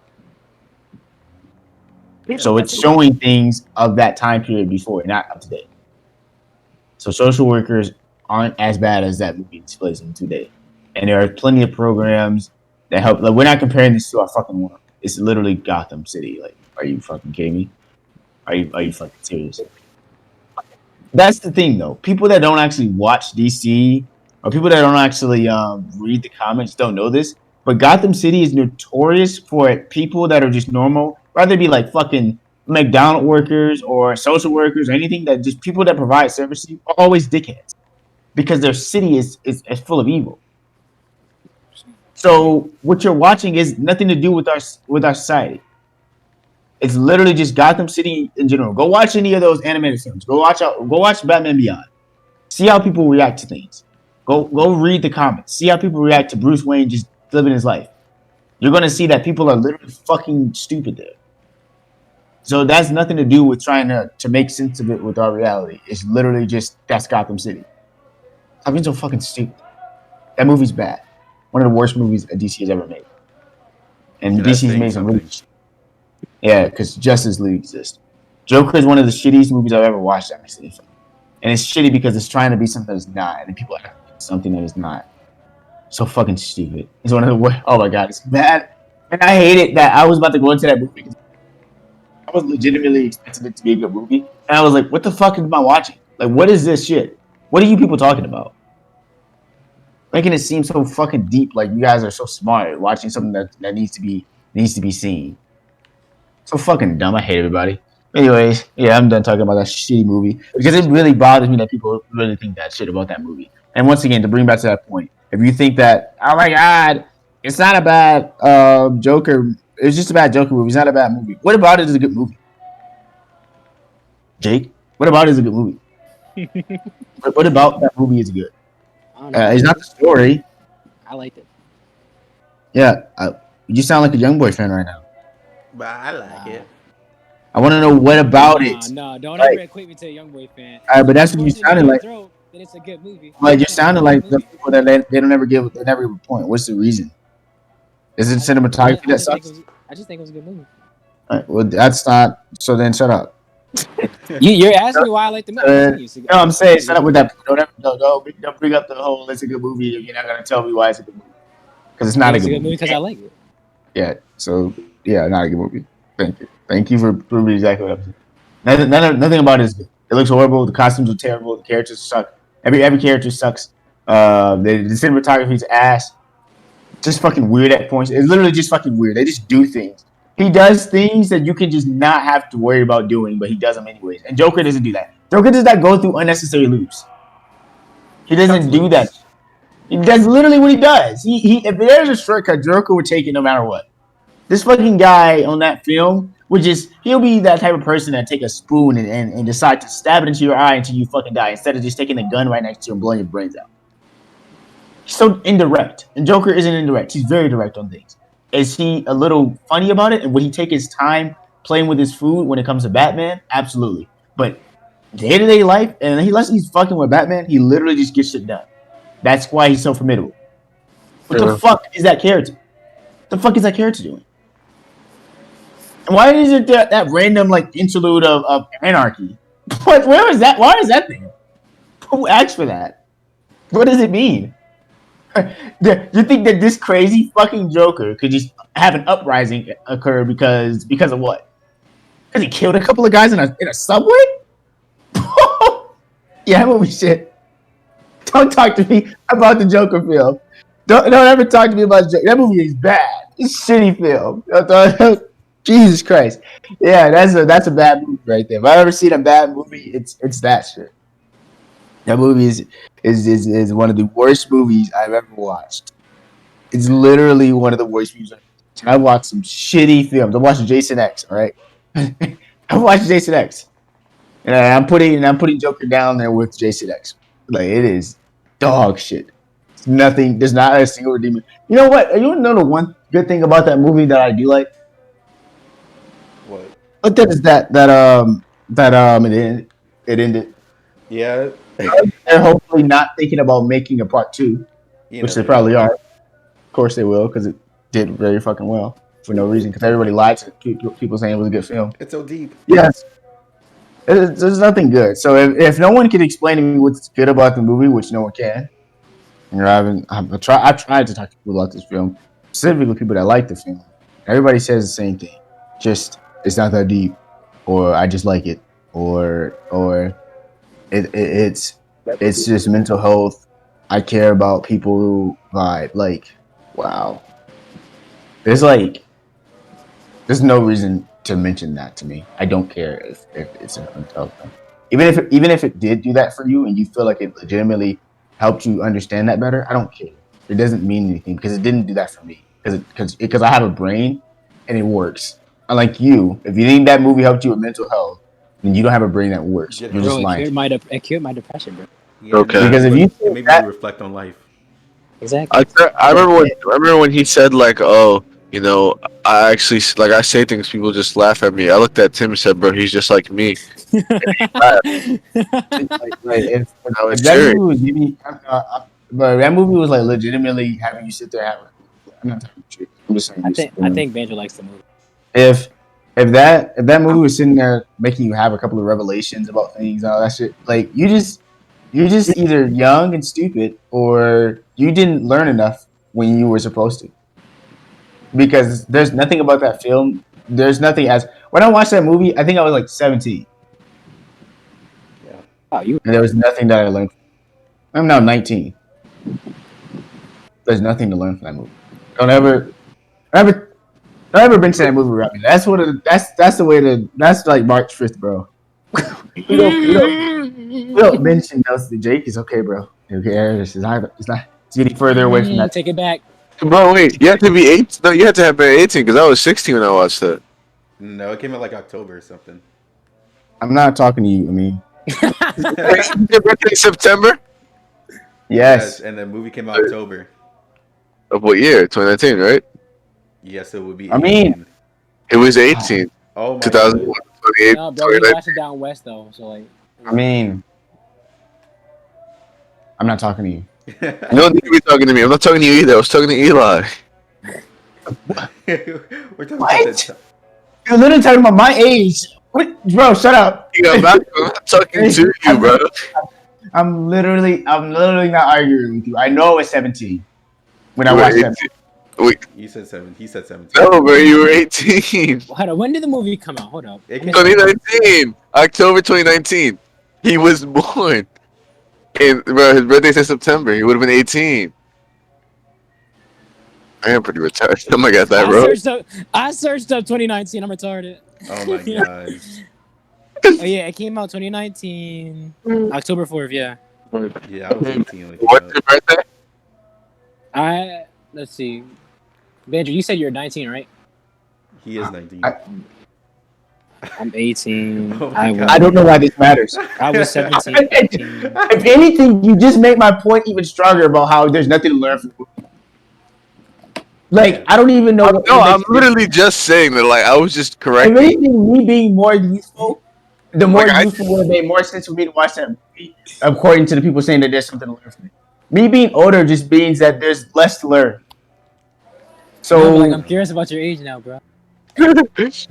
Speaker 1: Yeah,
Speaker 4: So it's showing things of that time period before, not up to date. So social workers aren't as bad as that movie displays them today. And there are plenty of programs that help. Like, we're not comparing this to our fucking world. It's literally Gotham City. Like, are you fucking kidding me? Are you fucking serious? That's the thing, though. People that don't actually watch DC or people that don't actually read the comics don't know this. But Gotham City is notorious for people that are just normal, rather it be like fucking McDonald workers or social workers or anything that just people that provide services are always dickheads because their city is full of evil. So what you're watching is nothing to do with our society. It's literally just Gotham City in general. Go watch any of those animated films. Go watch Batman Beyond. See how people react to things. Go read the comments. See how people react to Bruce Wayne just living his life. You're gonna see that people are literally fucking stupid there. So that's nothing to do with trying to make sense of it with our reality. It's literally just that's Gotham City. I've been so fucking stupid. That movie's bad. One of the worst movies that DC has ever made. And
Speaker 1: yeah, that's
Speaker 4: DC's
Speaker 1: saying
Speaker 4: made some really
Speaker 1: something.
Speaker 4: yeah, because Justice League exists. Joker is one of the shittiest movies I've ever watched. Actually, and it's shitty because it's trying to be something that it's not, and people act like it's something that it's not. So fucking stupid. It's one of the worst. Oh my god, it's bad, and I hate it that I was about to go into that movie because I was legitimately expecting it to be a good movie, and I was like, "What the fuck am I watching? Like, what is this shit? What are you people talking about?" Making it seem so fucking deep, like you guys are so smart watching something that needs to be seen. So fucking dumb. I hate everybody. Anyways, yeah, I'm done talking about that shitty movie because it really bothers me that people really think that shit about that movie. And once again, to bring back to that point, if you think that, oh my god, it's not a bad Joker, it's just a bad Joker movie. It's not a bad movie. What about it is a good movie, Jake? What about it is a good movie? What about that movie is good?
Speaker 3: I don't know. I
Speaker 4: It's
Speaker 3: liked
Speaker 4: not the
Speaker 3: it.
Speaker 4: story.
Speaker 3: I liked it.
Speaker 4: Yeah, you sound like a young boy fan right now.
Speaker 1: But I like
Speaker 3: Nah,
Speaker 1: it.
Speaker 4: I want to know what about
Speaker 3: nah,
Speaker 4: it.
Speaker 3: nah. Don't ever
Speaker 4: Like,
Speaker 3: equate me to a young boy fan.
Speaker 4: but
Speaker 3: If
Speaker 4: that's
Speaker 3: it's
Speaker 4: what you
Speaker 3: forced down
Speaker 4: sounded
Speaker 3: your
Speaker 4: like.
Speaker 3: throat, then it's a good movie.
Speaker 4: Like you
Speaker 3: It's not a
Speaker 4: sounded
Speaker 3: bad
Speaker 4: like the
Speaker 3: movie.
Speaker 4: people that they don't ever give, they never give a point. What's the reason? Is it cinematography
Speaker 3: I
Speaker 4: that
Speaker 3: just think it
Speaker 4: sucks?
Speaker 3: was. I just think it was a good movie.
Speaker 4: All right, well, that's not. So then, shut up.
Speaker 3: You're asking me why I like the movie. I'm telling you,
Speaker 4: No, I'm saying,
Speaker 3: it's a
Speaker 4: shut
Speaker 3: good
Speaker 4: up with
Speaker 3: movie.
Speaker 4: that. Don't bring up the whole. It's a good movie if you're not gonna tell me why it's a good movie because it's
Speaker 3: I
Speaker 4: not
Speaker 3: think
Speaker 4: a
Speaker 3: it's a
Speaker 4: good
Speaker 3: good movie
Speaker 4: movie.
Speaker 3: because I like it.
Speaker 4: Yeah. So yeah, not a good movie. Thank you for proving exactly what I'm saying. Nothing about it is good. It looks horrible. The costumes are terrible. The characters suck. Every character sucks. The cinematography's ass. Just fucking weird at points. It's literally just fucking weird. They just do things. He does things that you can just not have to worry about doing, but he does them anyways. And Joker doesn't do that. Joker does not go through unnecessary loops. He
Speaker 1: Cuts
Speaker 4: doesn't do that.
Speaker 1: loose.
Speaker 4: That's literally what he does. He if there's a shortcut, Joker would take it no matter what. This fucking guy on that film would just he'll be that type of person that take a spoon and decide to stab it into your eye until you fucking die instead of just taking a gun right next to you and blowing your brains out. He's so indirect. And Joker isn't indirect. He's very direct on things. Is he a little funny about it? And would he take his time playing with his food when it comes to Batman? Absolutely. But day to day life, and unless he's fucking with Batman, he literally just gets shit done. That's why he's so formidable. What the
Speaker 2: Yeah.
Speaker 4: fuck is that character? What the fuck is that character doing? And why is it that random like interlude of anarchy? What? Where is that? Why is that there? Who asked for that? What does it mean? You think that this crazy fucking Joker could just have an uprising occur because of what? Because he killed a couple of guys in a subway? Yeah, that movie shit. Don't talk to me about the Joker film. Don't ever talk to me about Joker. That movie is bad. It's a shitty film. Jesus Christ. Yeah, that's a bad movie right there. If I ever seen a bad movie, it's that shit. That movie is one of the worst movies I've ever watched. It's literally one of the worst movies. I watched some shitty films. I watched Jason X. All right, I watched Jason X, and I'm putting Joker down there with Jason X. Like it is dog shit. It's nothing. There's not a single redeeming. You know what? You know the one good thing about that movie that I do like.
Speaker 1: What?
Speaker 4: But that is that it ended.
Speaker 1: Yeah.
Speaker 4: They're hopefully not thinking about making a part two,
Speaker 1: You
Speaker 4: which they
Speaker 1: never
Speaker 4: probably
Speaker 1: know.
Speaker 4: are. Of course they will, because it did very fucking well for no reason. Because everybody lied to people saying it was a good film.
Speaker 1: It's so deep.
Speaker 4: Yes, there's nothing good. So if no one can explain to me what's good about the movie, which no one can, you know, I've tried to talk to people about this film, specifically people that like the film. Everybody says the same thing. Just it's not that deep, or I just like it, or it's just mental health. I care about people who vibe. Like, wow. There's like there's no reason to mention that to me. I don't care if it's an mental health thing. Even if it did do that for you and you feel like it legitimately helped you understand that better, I don't care. It doesn't mean anything because it didn't do that for me. Because I have a brain and it works. Unlike you, if you think that movie helped you with mental health, then you don't have a brain that works.
Speaker 1: Get
Speaker 4: You're
Speaker 1: help.
Speaker 4: just
Speaker 3: Bro,
Speaker 4: lying to me.
Speaker 3: it cured my depression, bro.
Speaker 1: Yeah,
Speaker 2: Okay.
Speaker 4: Because if you
Speaker 1: it
Speaker 4: think
Speaker 1: made me
Speaker 4: that,
Speaker 1: reflect on life.
Speaker 3: Exactly.
Speaker 2: I remember when he said like, oh, you know, I actually like I say things, people just laugh at me. I looked at Tim and said, bro, he's just like me.
Speaker 4: like
Speaker 2: I was
Speaker 4: if that
Speaker 2: serious.
Speaker 4: movie was giving, but that movie was like legitimately having you sit there. I'm not talking shit. I'm just saying this.
Speaker 3: I think Banjo likes the movie.
Speaker 4: If if that movie was sitting there making you have a couple of revelations about things and all that shit, like you're just either young and stupid or you didn't learn enough when you were supposed to. Because there's nothing about that film. There's nothing as when I watched that movie, I think I was like 17,
Speaker 1: Yeah.
Speaker 3: Oh, you
Speaker 4: and there was nothing that I learned. I'm now 19. There's nothing to learn from that movie. Don't ever, don't Don't ever mention that movie, Robbie. That's what. That's the way to. That's like March 5th, bro. we don't mention those to Jake. It's okay, bro. Who cares? It's not. It's not. It's getting further away from that.
Speaker 3: Take it back.
Speaker 2: Bro, wait, you have to be 8. No, you have to have been 18 because I was 16 when I watched that.
Speaker 1: No, it came out like October or something.
Speaker 4: I'm not talking to you. I mean,
Speaker 2: Your birthday September?
Speaker 4: yes.
Speaker 1: And the movie came out October.
Speaker 2: Of what year? 2019, right?
Speaker 1: Yes, it would be.
Speaker 4: I mean-
Speaker 1: 18.
Speaker 2: It was 18.
Speaker 1: Oh my
Speaker 2: 2001,
Speaker 1: god.
Speaker 2: 28,
Speaker 3: No, bro, you
Speaker 2: 29.
Speaker 3: watched it down west though, so like.
Speaker 4: I mean, I'm not talking to you.
Speaker 2: You don't need to be talking to me. I'm not talking to you either. I was talking to Eli.
Speaker 1: We're talking
Speaker 4: What?
Speaker 1: about that.
Speaker 4: You're literally talking about my age. What, bro? Shut up.
Speaker 2: I'm not talking to you, bro.
Speaker 4: I'm literally not arguing with you. I know I was 17 when I
Speaker 2: You were
Speaker 4: watched
Speaker 2: 18.
Speaker 4: that.
Speaker 2: Wait,
Speaker 1: You said 7. He said 17.
Speaker 2: no, bro, you were 18.
Speaker 3: Hold on, when did the movie come out? Hold up.
Speaker 1: It came out-
Speaker 2: 2019. October 2019. He was born. And, bro, his birthday's in September. He would have been 18. I am pretty retarded. Oh my god, that, bro.
Speaker 3: I searched up 2019. I'm retarded.
Speaker 1: Oh my god.
Speaker 3: Oh yeah, it came out 2019, October 4th. Yeah.
Speaker 1: Yeah, I was 18 when it came
Speaker 2: What's
Speaker 1: out.
Speaker 2: your birthday?
Speaker 3: Let's see. Vandrew, you said you're 19, right?
Speaker 1: He is 19.
Speaker 3: I'm 18.
Speaker 1: Oh my God.
Speaker 4: I don't know why this matters.
Speaker 3: I was 17. 18.
Speaker 4: If anything, you just make my point even stronger about how there's nothing to learn from. Like, I don't even know.
Speaker 2: No, I'm literally just saying that. Like, I was just
Speaker 4: If
Speaker 2: correcting.
Speaker 4: anything, me being more useful, the more
Speaker 2: Like,
Speaker 4: useful would have made more sense for me to watch that movie, according to the people saying that there's something to learn from it. Me being older just means that there's less to learn. So,
Speaker 3: No, but, like, I'm curious about your age now, bro.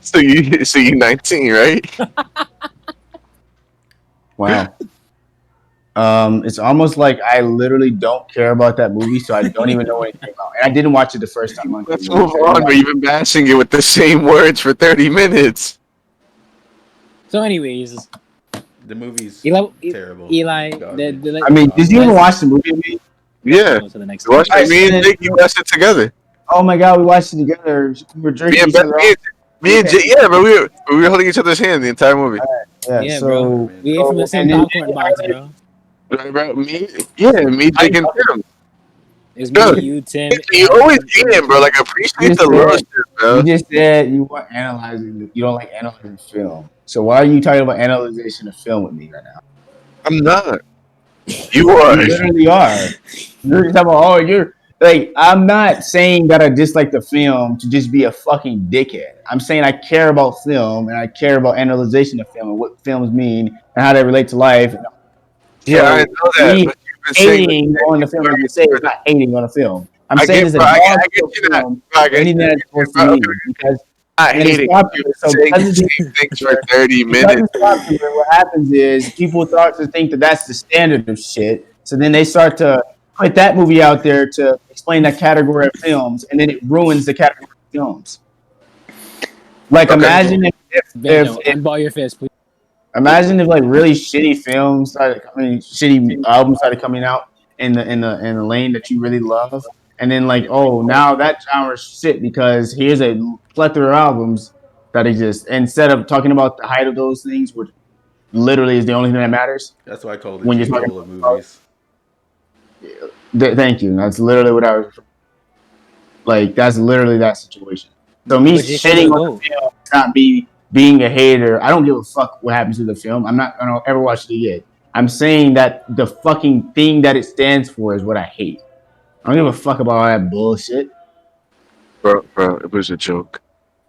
Speaker 2: so you 19, right?
Speaker 4: wow. It's almost like I literally don't care about that movie, so I don't even know when it came out. And I didn't watch it the first time.
Speaker 2: Let's move on. But you've been bashing it with the same words for 30 minutes.
Speaker 3: So, anyways,
Speaker 1: The movie's
Speaker 3: Eli,
Speaker 1: terrible.
Speaker 3: Eli,
Speaker 1: Garbage.
Speaker 4: I mean, did you even watch the movie with me?
Speaker 2: Yeah.
Speaker 3: To the next
Speaker 2: We watched
Speaker 3: topic.
Speaker 2: it, me and Jake, you watched it together.
Speaker 4: Oh my god, we watched it together. We were drinking each other.
Speaker 2: Me and Jake, yeah, but we were holding each other's hand the entire movie.
Speaker 3: Yeah,
Speaker 4: so
Speaker 3: bro. We ate from the same
Speaker 4: and then-
Speaker 3: popcorn box, bro.
Speaker 2: Right, bro? Me, Jake, and Tim.
Speaker 3: It was
Speaker 2: Bro,
Speaker 3: me, you, Tim.
Speaker 2: You always eating, bro. Like, appreciate the little shit, bro.
Speaker 4: You just said you want analyzing. You don't like analyzing film. So why are you talking about analyzation of film with me right now?
Speaker 2: I'm not. You are.
Speaker 4: You literally are. You're talking about, oh, you're like, I'm not saying that I dislike the film to just be a fucking dickhead. I'm saying I care about film and I care about analyzation of film and what films mean and how they relate to life.
Speaker 2: Yeah, I know that.
Speaker 4: me
Speaker 2: But you've been saying
Speaker 4: Hating on the film, I'm saying it's not hating on a film. I'm
Speaker 2: I
Speaker 4: saying
Speaker 2: get-
Speaker 4: it's a
Speaker 2: bro, I
Speaker 4: dog
Speaker 2: get you that.
Speaker 4: film.
Speaker 2: Bro, I get
Speaker 4: Anything
Speaker 2: you.
Speaker 4: that's supposed
Speaker 2: Bro,
Speaker 4: to
Speaker 2: okay.
Speaker 4: mean because
Speaker 2: I
Speaker 4: and it's
Speaker 2: hate it.
Speaker 4: popular.
Speaker 2: You've
Speaker 4: So
Speaker 2: been saying
Speaker 4: because
Speaker 2: the
Speaker 4: it's-
Speaker 2: same things for 30
Speaker 4: because
Speaker 2: minutes.
Speaker 4: it's popular, what happens is people start to think that that's the standard of shit. So then they start to put that movie out there to explain that category of films, and then it ruins the category of films. Like,
Speaker 2: Okay.
Speaker 4: imagine
Speaker 3: Vando,
Speaker 4: if
Speaker 3: unball your fist, please.
Speaker 4: imagine if like really shitty films started, shitty albums started coming out in the lane that you really love, and then like, oh, now that genre shit because here's a plethora of albums that exist. Instead of talking about the height of those things, which literally is the only thing that matters.
Speaker 1: That's why I call it
Speaker 4: When
Speaker 1: the
Speaker 4: you're talking
Speaker 1: J-Roll of movies.
Speaker 4: Thank you. That's literally what I was. Like, that's literally that situation. So me
Speaker 3: But you
Speaker 4: shitting
Speaker 3: should
Speaker 4: on
Speaker 3: go.
Speaker 4: the film, not being a hater. I don't give a fuck what happens to the film. I'm not gonna ever watch it again. I'm saying that the fucking thing that it stands for is what I hate. I don't give a fuck about all that bullshit.
Speaker 2: Bro, it was a joke.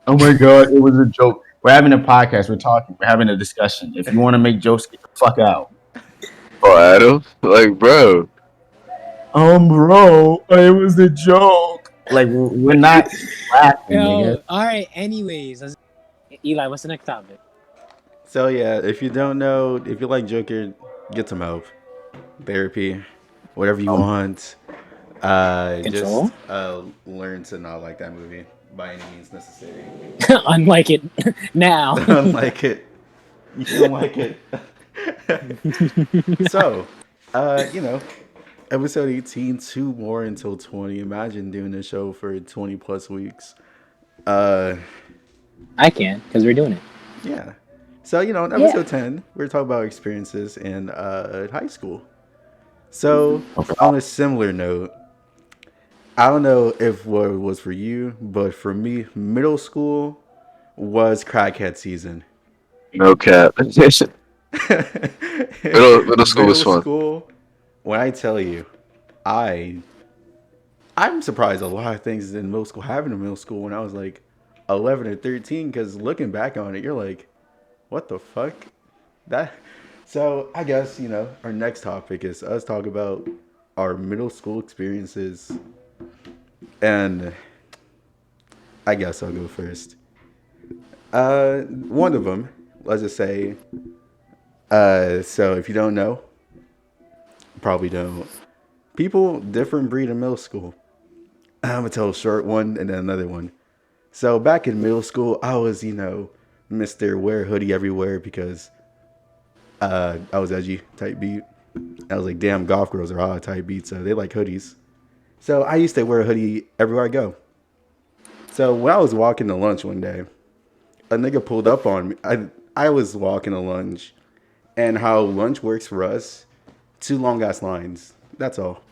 Speaker 4: Oh my god, it was a joke. We're having a podcast. We're talking. We're having a discussion. If you want to make jokes, get the fuck out.
Speaker 2: Oh, Adam? Like, bro.
Speaker 4: Bro, it was a joke. Like, we're not laughing, nigga.
Speaker 3: Yo, all right. Anyways, Eli, what's the next topic?
Speaker 1: So yeah, if you don't know, if you like Joker, get some help, therapy, whatever you want.
Speaker 3: Control?
Speaker 1: Just learn to not like that movie by any means necessary.
Speaker 3: Unlike it now.
Speaker 1: Don't like it. You don't like it. So, episode 18, 2 more until 20. Imagine doing a show for 20 plus weeks. Uh,
Speaker 3: I can because we're doing it.
Speaker 1: yeah. So in
Speaker 3: Yeah.
Speaker 1: episode 10, we're talking about experiences in high school. So
Speaker 4: Okay.
Speaker 1: on a similar note, I don't know if what it was for you, but for me, middle school was crackhead season.
Speaker 2: No cap. Middle school was
Speaker 1: Middle
Speaker 2: fun.
Speaker 1: school, when I tell you, I I'm surprised a lot of things in middle school happened in middle school when I was like 11 or 13. Because looking back on it, you're like, what the fuck? That. So I guess our next topic is us talk about our middle school experiences, and I guess I'll go first. One of them, let's just say. So if you don't know, probably don't. People different breed in middle school. I'm gonna tell a short one and then another one. So back in middle school, I was, Mr. Wear hoodie everywhere because I was edgy type beat. I was like, damn, golf girls are hot type beat, so they like hoodies. So I used to wear a hoodie everywhere I go. So when I was walking to lunch one day, a nigga pulled up on me. I was walking to lunch, and how lunch works for us, two long ass lines. That's all.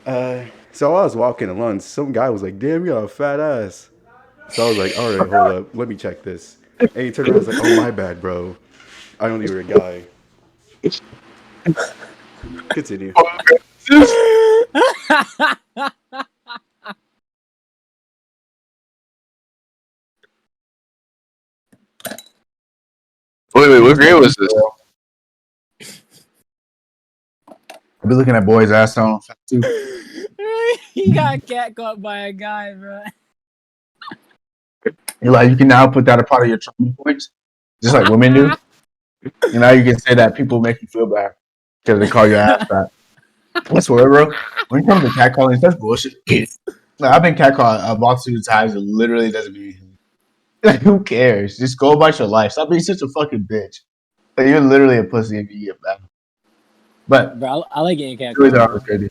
Speaker 1: So while I was walking to lunch, some guy was like, damn, you got a fat ass. So I was like, all right, hold up, let me check this. And he turned around and was like, oh, my bad, bro. I only were a guy. Continue.
Speaker 2: Wait, what grade was this?
Speaker 4: I'll be looking at boys' ass on too.
Speaker 3: He got cat caught by a guy, bro.
Speaker 4: You're like, you can now put that a part of your trauma points, just like women do. You know, you can say that people make you feel bad because they call your ass fat. I swear, bro. When it comes to catcalling, that's bullshit. Like, I've been catcalled a multitude of times. It literally doesn't mean anything. Like, who cares? Just go about your life. Stop being such a fucking bitch. Like, you're literally a pussy if you get bad. But
Speaker 3: Bro, I like getting cat
Speaker 4: stories
Speaker 3: caught.
Speaker 4: are always crazy.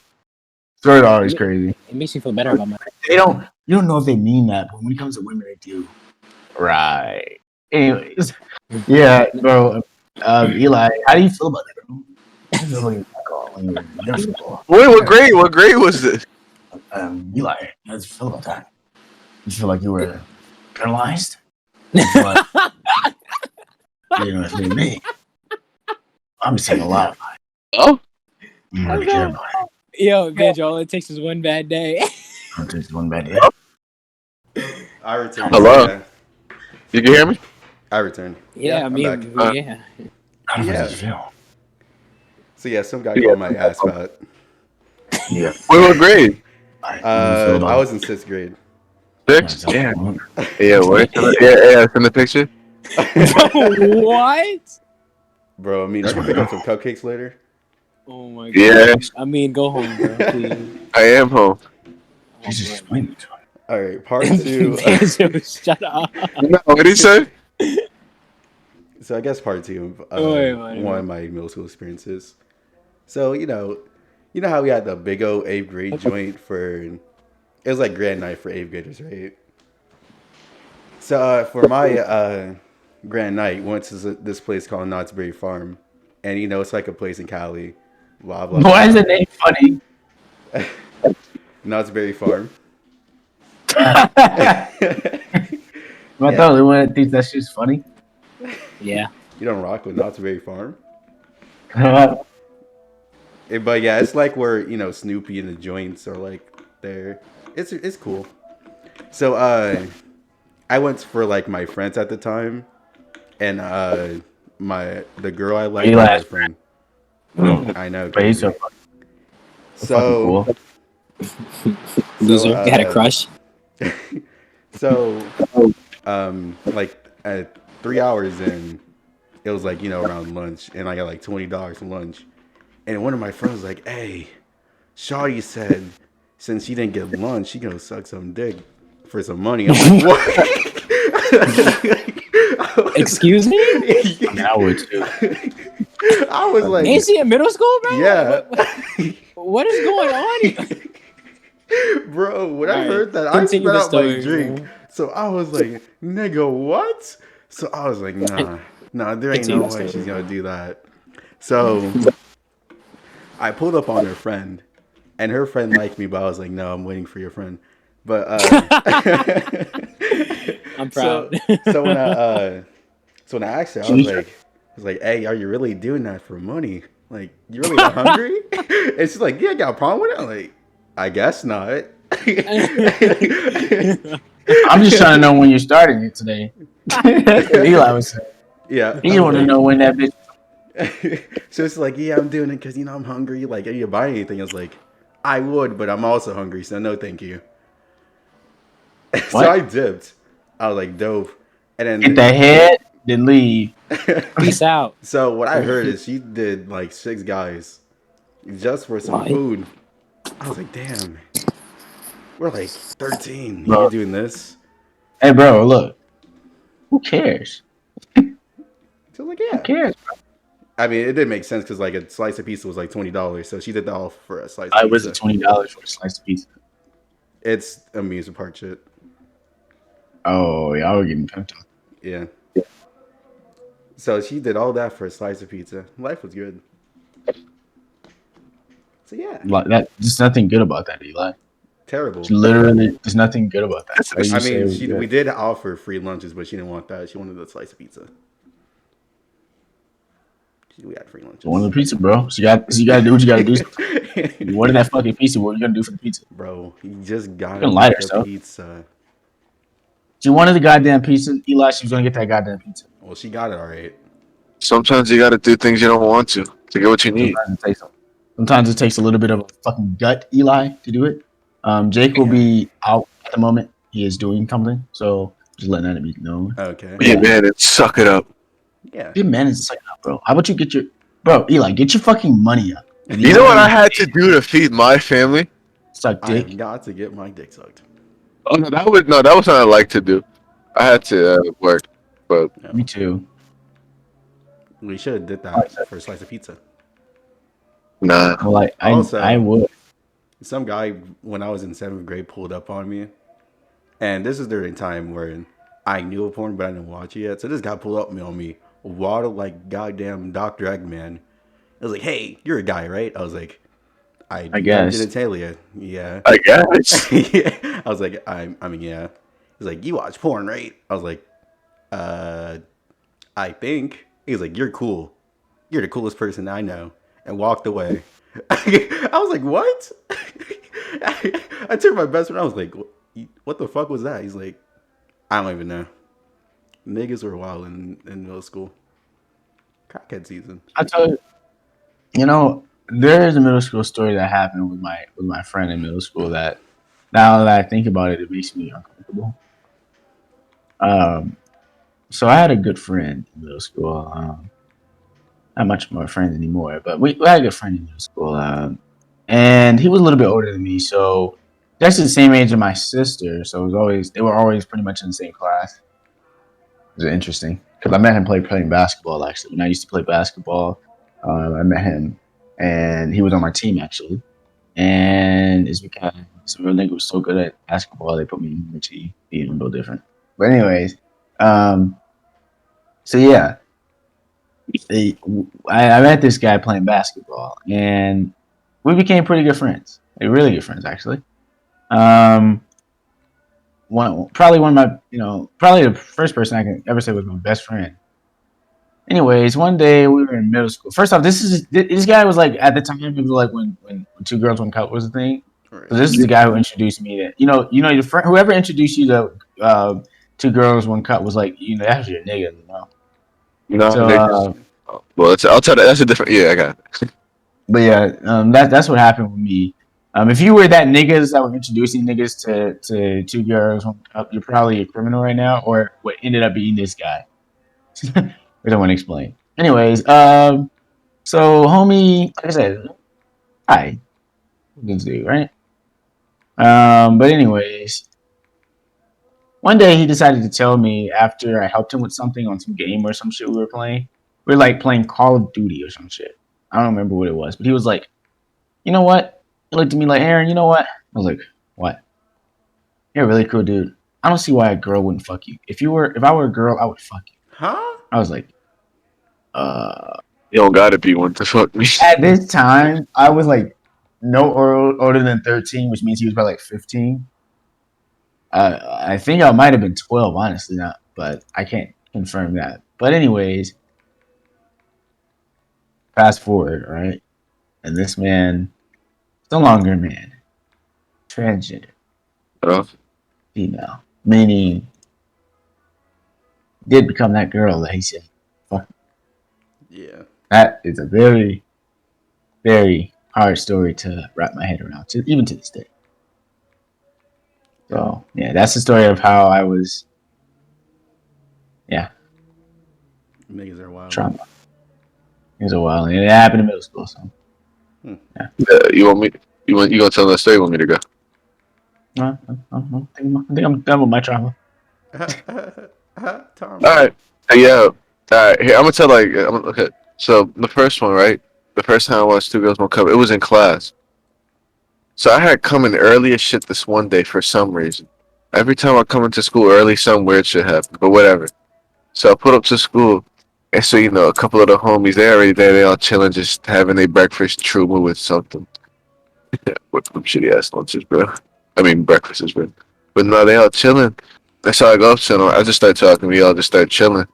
Speaker 4: Stories are always crazy.
Speaker 3: It makes me feel better about my.
Speaker 4: They don't. You don't know if they mean that, but when it comes to women, they do. Right. Anyways, yeah, bro. Eli, how do you feel about that? How do you feel about catcall when you're in middle school?
Speaker 2: Wait, what grade? What grade was this?
Speaker 4: Eli, how do you feel about that? You feel like you were penalized? You feel like, you know what I mean? I'm just saying a lot.
Speaker 2: Oh,
Speaker 4: You really care about it.
Speaker 3: Yo, bitch, all it takes is one bad day.
Speaker 4: Don't take one bad day.
Speaker 1: I returned.
Speaker 2: Hello?
Speaker 1: Yeah,
Speaker 2: you can hear me?
Speaker 1: I returned.
Speaker 3: Yeah, I
Speaker 1: I'm
Speaker 3: mean,
Speaker 1: back.
Speaker 3: yeah.
Speaker 4: How does
Speaker 1: Yeah.
Speaker 4: it feel?
Speaker 1: So yeah, some guy called my ass fat.
Speaker 4: Yeah.
Speaker 2: Wait, what grade?
Speaker 4: How do you feel about
Speaker 1: I was in 6th grade.
Speaker 2: Six?
Speaker 4: it?
Speaker 2: Yeah. Yeah, wait. Yeah, send the picture.
Speaker 3: What?
Speaker 1: Bro, I mean, I can pick up some cupcakes later.
Speaker 3: Oh my god.
Speaker 2: Yeah.
Speaker 3: I mean, go home, bro. Please.
Speaker 2: I am home.
Speaker 4: Jesus, explain it to me.
Speaker 1: All right, part 2.
Speaker 3: Shut up.
Speaker 2: No, what did he say?
Speaker 1: So I guess part 2 of
Speaker 3: Wait.
Speaker 1: one of my middle school experiences. So you know how we had the big old 8th grade joint for it was like grand night for 8th graders, right? So for my grand night, we went to this place called Knott's Berry Farm, and it's like a place in Cali. Blah blah.
Speaker 4: Why is
Speaker 1: blah.
Speaker 4: the name funny?
Speaker 1: Knott's Berry Farm.
Speaker 4: I thought the only one that thinks that shit's funny.
Speaker 3: Yeah.
Speaker 1: You don't rock with Knott's Berry Farm?
Speaker 4: Yeah.
Speaker 1: But yeah, it's like where Snoopy and the joints are like there. It's cool. So I went for like my friends at the time, and the girl I liked was my friend. I know.
Speaker 4: But he's
Speaker 1: Crazy.
Speaker 4: so fucking cool.
Speaker 3: Loser. You had a crush?
Speaker 1: So like at 3 hours in, it was like around lunch, and I got like $20 for lunch. And one of my friends was like, hey, Shawty said since she didn't get lunch, she gonna suck some dick for some money. I'm like, what?
Speaker 3: Excuse me?
Speaker 4: I would too.
Speaker 1: I was like,
Speaker 3: Ain't she in middle school, bro?
Speaker 1: yeah.
Speaker 3: What is going on here?
Speaker 1: Bro, when
Speaker 3: All
Speaker 1: I
Speaker 3: right,
Speaker 1: heard that, I
Speaker 3: continue
Speaker 1: spit
Speaker 3: the
Speaker 1: out my
Speaker 3: story,
Speaker 1: drink.
Speaker 3: bro.
Speaker 1: So I was like, nigga, what? So I was like, nah, there ain't
Speaker 3: Continue
Speaker 1: no
Speaker 3: the
Speaker 1: way she's
Speaker 3: story,
Speaker 1: gonna
Speaker 3: bro.
Speaker 1: do that. So I pulled up on her friend, and her friend liked me, but I was like, no, I'm waiting for your friend. But
Speaker 3: I'm
Speaker 1: so
Speaker 3: proud.
Speaker 1: so when I so when I asked her,
Speaker 4: She was your
Speaker 1: I was like, hey, are you really doing that for money? Like, you really that hungry? And she's like, yeah, I got a problem with it. I'm like, I guess not.
Speaker 4: I'm just trying to know when you're starting it today. That's what Eli was saying.
Speaker 1: Yeah,
Speaker 4: He
Speaker 1: I was
Speaker 4: want to
Speaker 1: like,
Speaker 4: know when that bitch.
Speaker 1: so it's like, yeah, I'm doing it because I'm hungry. Like, are you buying anything? I was like, I would, but I'm also hungry, so no, thank you. So
Speaker 4: What?
Speaker 1: I dipped. I was like, dope.
Speaker 4: Get
Speaker 1: And
Speaker 4: that head, then leave.
Speaker 3: Peace out.
Speaker 1: so what I heard is she did like 6 guys just for some
Speaker 3: What?
Speaker 1: food. I was like, damn, we're like 13.
Speaker 4: Bro,
Speaker 1: You're doing this.
Speaker 4: hey, bro, look. Who cares?
Speaker 1: So I was like,
Speaker 4: Who
Speaker 1: yeah.
Speaker 4: cares?
Speaker 1: I mean, it did make sense because like a slice of pizza was like $20, so she did that all for a slice of
Speaker 4: I was it
Speaker 1: pizza.
Speaker 4: $20 for a slice of pizza.
Speaker 1: It's amusement park shit.
Speaker 4: Oh, y'all were getting pimped on.
Speaker 1: Yeah. So she did all that for a slice of pizza. Life was good. So yeah,
Speaker 4: Like that, there's nothing good about that, Eli.
Speaker 1: terrible.
Speaker 4: There's literally, there's nothing good about that.
Speaker 2: That's
Speaker 4: Why you
Speaker 1: I
Speaker 4: say it
Speaker 1: mean,
Speaker 4: was
Speaker 1: we
Speaker 4: good?
Speaker 1: did offer free lunches, but she didn't want that. She wanted a slice of pizza. We had free
Speaker 4: You wanted
Speaker 1: lunches.
Speaker 4: the pizza, bro. So you gotta do what you gotta do. You wanted that fucking pizza. What are you gonna do for the pizza?
Speaker 1: Bro, you just
Speaker 4: You
Speaker 1: gotta
Speaker 4: can lie to
Speaker 1: get the
Speaker 4: herself.
Speaker 1: pizza.
Speaker 4: She wanted the goddamn pizza. Eli, she was gonna get that goddamn pizza.
Speaker 1: Well, she got it all right.
Speaker 2: Sometimes you got to do things you don't want to get what you need.
Speaker 4: Sometimes it takes a little bit of a fucking gut, Eli, to do it. Jake will
Speaker 1: Yeah.
Speaker 4: be out at the moment. He is doing something, so just letting that be known.
Speaker 1: Okay.
Speaker 2: Be a man and suck it up.
Speaker 1: Yeah.
Speaker 4: Good man, it's like, bro. How about you get your bro, Eli? Get your fucking money up. If
Speaker 2: You
Speaker 4: you
Speaker 2: know
Speaker 4: want
Speaker 2: what I
Speaker 4: to
Speaker 2: had to do to feed my family?
Speaker 4: suck
Speaker 1: I have
Speaker 4: dick,
Speaker 1: got to get my dick sucked.
Speaker 2: Oh no, that was something I like to do. I had to work, but
Speaker 1: Yeah.
Speaker 4: me too.
Speaker 1: We should have did that for a slice of pizza.
Speaker 2: nah.
Speaker 4: Well, I
Speaker 1: Also,
Speaker 4: would.
Speaker 1: some guy when I was in 7th grade pulled up on me, and this is during a time where I knew of porn, but I didn't watch it yet. So this guy pulled up on me, waddled like goddamn Dr. Eggman. I was like, "Hey, you're a guy, right?" I was like, "I
Speaker 4: I
Speaker 1: do have
Speaker 4: guess.
Speaker 1: genitalia." Yeah.
Speaker 2: I guess.
Speaker 1: Yeah. I was like, I mean, yeah. He's like, "You watch porn, right?" I was like, "Uh, I think." He's like, "You're cool. You're the coolest person I know," and walked away. I was like, "What?" I turned my best friend. I was like, "What the fuck was that?" He's like, "I don't even know." Niggas were wild in middle school. Crackhead season.
Speaker 4: I tell you, there is a middle school story that happened with my friend in middle school that now that I think about it, it makes me uncomfortable. Um, so I had a good friend in middle school. Not much more friends anymore, but we had a good friend in middle school. And he was a little bit older than me, so that's the same age as my sister. So they were always pretty much in the same class. It was interesting because I met him playing basketball actually. When I used to play basketball, I met him, and he was on my team actually. And it's because some real nigga was so good at basketball, they put me in the team. Even a little different, but anyways, um, so yeah, I met this guy playing basketball, and we became pretty good friends. Like, really good friends actually. Um, one of my probably the first person I can ever say was my best friend. Anyways, one day we were in middle school. First off, this guy was like at the time it was like when two girls one cup was a thing. So
Speaker 1: Right.
Speaker 4: this is the guy who introduced me to your friend, whoever introduced you to two girls one cup was like that's your nigga.
Speaker 2: You know,
Speaker 4: So
Speaker 2: they just. Well, I'll tell that. That's a different. Yeah, I got it.
Speaker 4: but yeah, that's what happened with me. If you were that niggas that were introducing niggas to two girls one cup, you're probably a criminal right now, or what ended up being this guy. Which I want to explain. Anyways, so homie, like I said, hi, good dude, right? But anyways, one day he decided to tell me after I helped him with something on some game or some shit we were playing. We were like playing Call of Duty or some shit. I don't remember what it was, but he was like, you know what? He looked at me like, Aaron, you know what? I was like, What? You're a really cool dude. I don't see why a girl wouldn't fuck you. If I were a girl, I would fuck you.
Speaker 1: Huh?
Speaker 4: I was like, uh.
Speaker 2: You don't gotta be one to fuck me.
Speaker 4: At this time, I was like older than 13, which means he was probably like 15. I think I might have been 12, honestly, not, but I can't confirm that. But anyways, fast forward, right? And this man is no longer a man, transgender,
Speaker 2: Uh,
Speaker 4: female, meaning did become that girl that he said. Fuck.
Speaker 1: Yeah.
Speaker 4: That is a very, very hard story to wrap my head around, even to this day. So yeah, that's the story of how I was. Yeah,
Speaker 1: Niggas are wild.
Speaker 4: trauma. It was a while, and it happened in middle school. So
Speaker 2: you want me? You gonna tell that story? You want me to go?
Speaker 4: I think I'm done with my trauma.
Speaker 1: Tom.
Speaker 2: All right. Yeah. All right. Here, I'm gonna tell okay. So the first one, right? The first time I watched Two Girls One Cup, it was in class. So I had come in early as shit this one day for some reason. Every time I come into school early, some weird shit happens. But whatever. So I put up to school, and so a couple of the homies they already there. They all chilling, just having a breakfast, truma with something. With some shitty ass lunches, bro. I mean breakfasts, bro. But no, they all chilling. That's how I go up to them. I just start talking. We all just start chilling.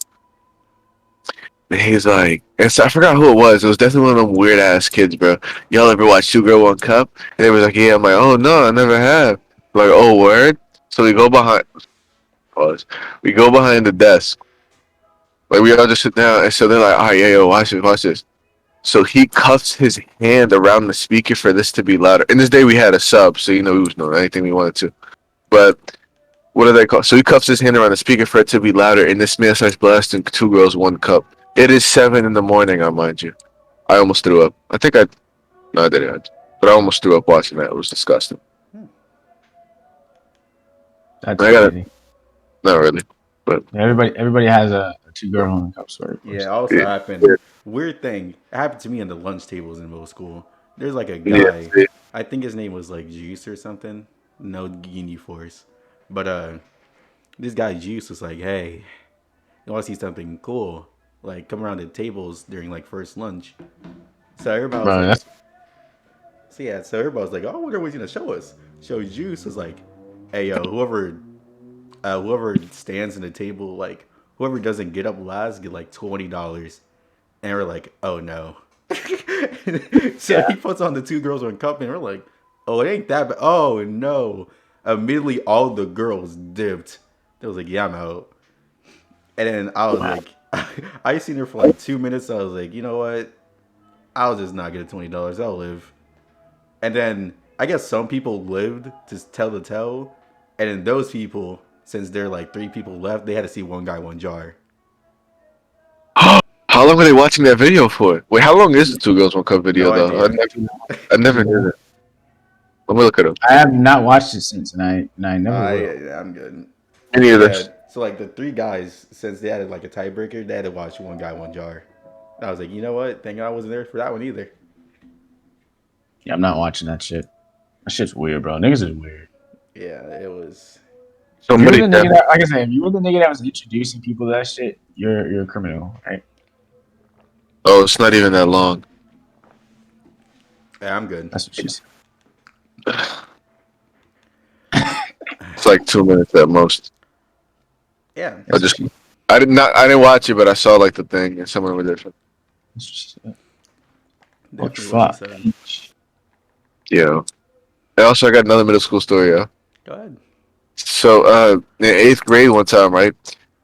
Speaker 2: And he's like, and so I forgot who it was. It was definitely one of them weird ass kids, bro. Y'all ever watch Two Girl One Cup? And they was like, yeah. I'm like, oh no, I never have. Like, oh word. So we go behind. Pause. We go behind the desk. Like we all just sit down, and so they're like, all right, yeah, yo, watch this, watch this. So he cuffs his hand around the speaker for this to be louder. In this day, we had a sub, so we was doing anything we wanted to. But what do they call? So he cuffs his hand around the speaker for it to be louder, and this man starts blasting Two Girls One Cup. It is 7 in the morning, I mind you. I almost threw up. No, I didn't. But I almost threw up watching that. It was disgusting.
Speaker 4: That's
Speaker 2: I got it.
Speaker 4: crazy.
Speaker 2: Not really, but
Speaker 4: Everybody has a two girl one cup story. Of
Speaker 1: Yeah,
Speaker 4: course.
Speaker 1: also
Speaker 2: yeah,
Speaker 1: happened. Weird thing. It happened to me on the lunch tables in middle school. There's like a
Speaker 2: yeah,
Speaker 1: guy.
Speaker 2: yeah.
Speaker 1: I think his name was like Juice or something. No Guinea Force. But this guy Juice was like, hey, you want to see something cool? Like come around the tables during like first lunch. So everybody was
Speaker 4: Bro,
Speaker 1: like,
Speaker 4: that's
Speaker 1: so everybody was like, oh, I wonder what he's gonna show us. So Juice was like, hey yo, whoever stands in the table, like whoever doesn't get up last, get like $20. And we're like, oh no. So he puts on the Two Girls One Cup, and we're like, oh, it ain't that bad. Oh no. Immediately all the girls dipped. They was like, yeah, I'm out. And then I was
Speaker 4: wow.
Speaker 1: like, I seen her for like 2 minutes. I was like, you know what? I'll just not get $20. I'll live. And then I guess some people lived to tell the tale. And then those people, since there are like 3 people left, they had to see one guy, one jar.
Speaker 2: How long were they watching that video for? Wait, how long is the Two Girls One Cup video
Speaker 1: No
Speaker 2: though?
Speaker 1: idea.
Speaker 2: I never knew that. Let me look it up.
Speaker 4: I have not watched it since, and I never will.
Speaker 1: I'm good.
Speaker 2: Any of
Speaker 1: Yeah,
Speaker 2: this?
Speaker 1: so like the 3 guys, since they had like a tiebreaker, they had to watch one guy, one jar. I was like, you know what? Thank God I wasn't there for that one either.
Speaker 4: Yeah, I'm not watching that shit. That shit's weird, bro. Niggas is weird.
Speaker 1: Yeah, it was.
Speaker 4: If you were
Speaker 2: Somebody
Speaker 4: the
Speaker 2: tell
Speaker 4: nigga that, like I said, if you were the nigga that was introducing people to that shit, you're a criminal, right?
Speaker 2: Oh, it's not even that long.
Speaker 1: Yeah, I'm good.
Speaker 4: That's what she said.
Speaker 2: It's like 2 minutes at most.
Speaker 1: Yeah,
Speaker 2: I didn't watch it, but I saw like the thing and someone was different.
Speaker 4: That's what she said. What
Speaker 1: definitely what she
Speaker 4: fuck?
Speaker 1: said.
Speaker 2: Yeah. And also I got another middle school story, yeah.
Speaker 1: Go ahead.
Speaker 2: So in 8th grade one time, right?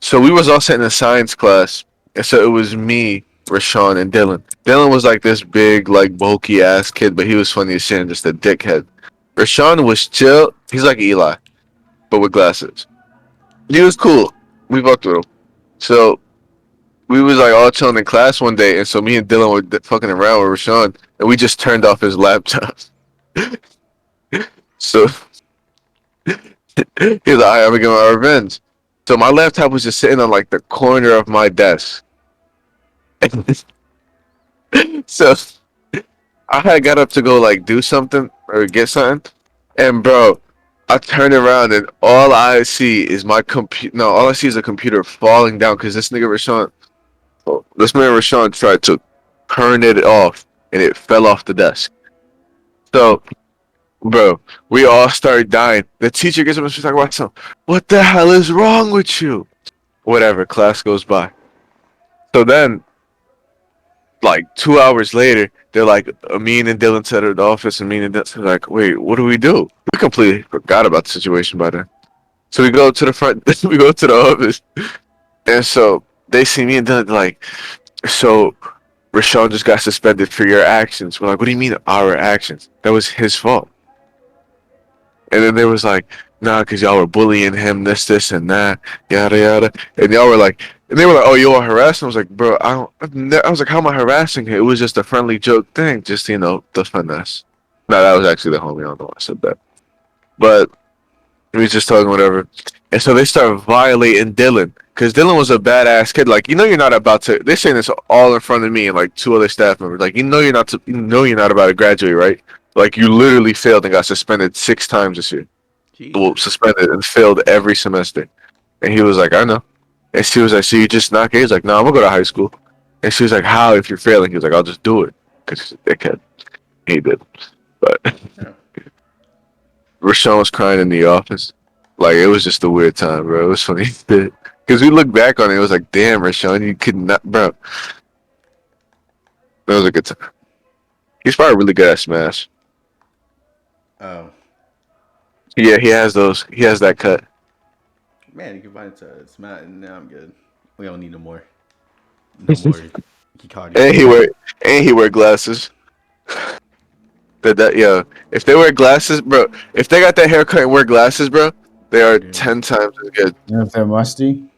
Speaker 2: So we was all sitting in science class, and so it was me, Rashawn, and Dylan. Dylan was like this big, like bulky ass kid, but he was funny as shit and just a dickhead. Rashawn was chill. He's like Eli, but with glasses. He was cool. We fucked with him. So we was like all chilling in class one day, and so me and Dylan were fucking around with Rashawn, and we just turned off his laptop. So he was like, "All right, I'm gonna get my revenge." So my laptop was just sitting on like the corner of my desk. So I had got up to go like do something or get something, and bro, I turn around and all I see is my computer. No, all I see is a computer falling down because this man Rashawn tried to turn it off and it fell off the desk. So, bro, we all started dying. The teacher gets up and starts talking about something. What the hell is wrong with you? Whatever. Class goes by. So then, like 2 hours later, they're like, Amin and Dylan said at the office, and me and Dylan are like, wait, what do we do? We completely forgot about the situation by then. So we go to the front, we go to the office, and so they see me and Dylan like, so Rashawn just got suspended for your actions. We're like, what do you mean our actions? That was his fault. And then they was like, nah, because y'all were bullying him, this, and that, yada, yada. And y'all were like, and they were like, oh, you are harassing? I was like, bro, I was like, how am I harassing him? It was just a friendly joke thing, just, the finesse. No, that was actually the homie. I don't know why I said that. But we was just talking whatever. And so they start violating Dylan. Because Dylan was a badass kid. Like, you're not about to. They're saying this all in front of me and like two other staff members. Like, you're not about to graduate, right? Like, you literally failed and got suspended 6 times this year. Well,
Speaker 1: Jesus.
Speaker 2: suspended and failed every semester. And he was like, I know. And she was like, so you just not gay? He's like, no, I'm gonna go to high school. And she was like, how if you're failing? He was like, I'll just do it. Because he's a dickhead. He did. But
Speaker 1: Yeah.
Speaker 2: Rashawn was crying in the office. Like, it was just a weird time, bro. It was funny. Because we looked back on it, it was like, damn, Rashawn, you could not, bro. That was a good time. He's probably really good at Smash.
Speaker 1: Oh
Speaker 2: Yeah, he has those. He has that cut.
Speaker 1: man, you can find it to Smash. Now I'm good. We don't need no more. No more Hikari.
Speaker 2: And he wear and he wear glasses. Yeah. If they wear glasses, bro. If they got that haircut and wear glasses, bro, they are
Speaker 1: Yeah.
Speaker 2: 10 times as good.
Speaker 4: You know if they're musty?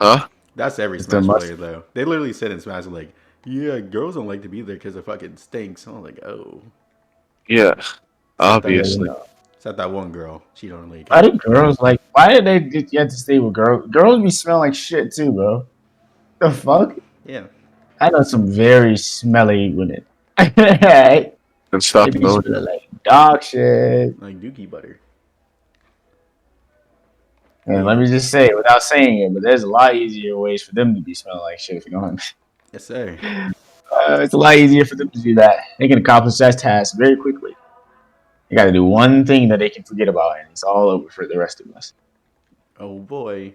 Speaker 2: Huh?
Speaker 1: That's every
Speaker 4: If they're
Speaker 1: Smash
Speaker 4: musty.
Speaker 1: player though. They literally said in Smash like, yeah, girls don't like to be there because it fucking stinks. I'm like, oh,
Speaker 2: Yeah.
Speaker 1: except that,
Speaker 4: Yeah, you
Speaker 2: Obviously.
Speaker 4: know.
Speaker 1: except that one girl. She don't like
Speaker 4: Why
Speaker 1: it.
Speaker 4: did girls like? Why did you have to stay with girls? Girls be smelling like shit too, bro. The fuck?
Speaker 1: Yeah,
Speaker 4: I know some very smelly women. They
Speaker 2: And stop
Speaker 4: be
Speaker 2: knowing.
Speaker 4: smelling like dog shit.
Speaker 1: like Dookie butter. But
Speaker 4: And let
Speaker 1: yeah,
Speaker 4: me just say, without saying it, but there's a lot easier ways for them to be smelling like shit. If you know what I mean.
Speaker 1: yes sir.
Speaker 4: It's a lot easier for them to do that. They can accomplish that task very quickly. They got to do one thing that they can forget about, and it's all over for the rest of us.
Speaker 1: Oh boy.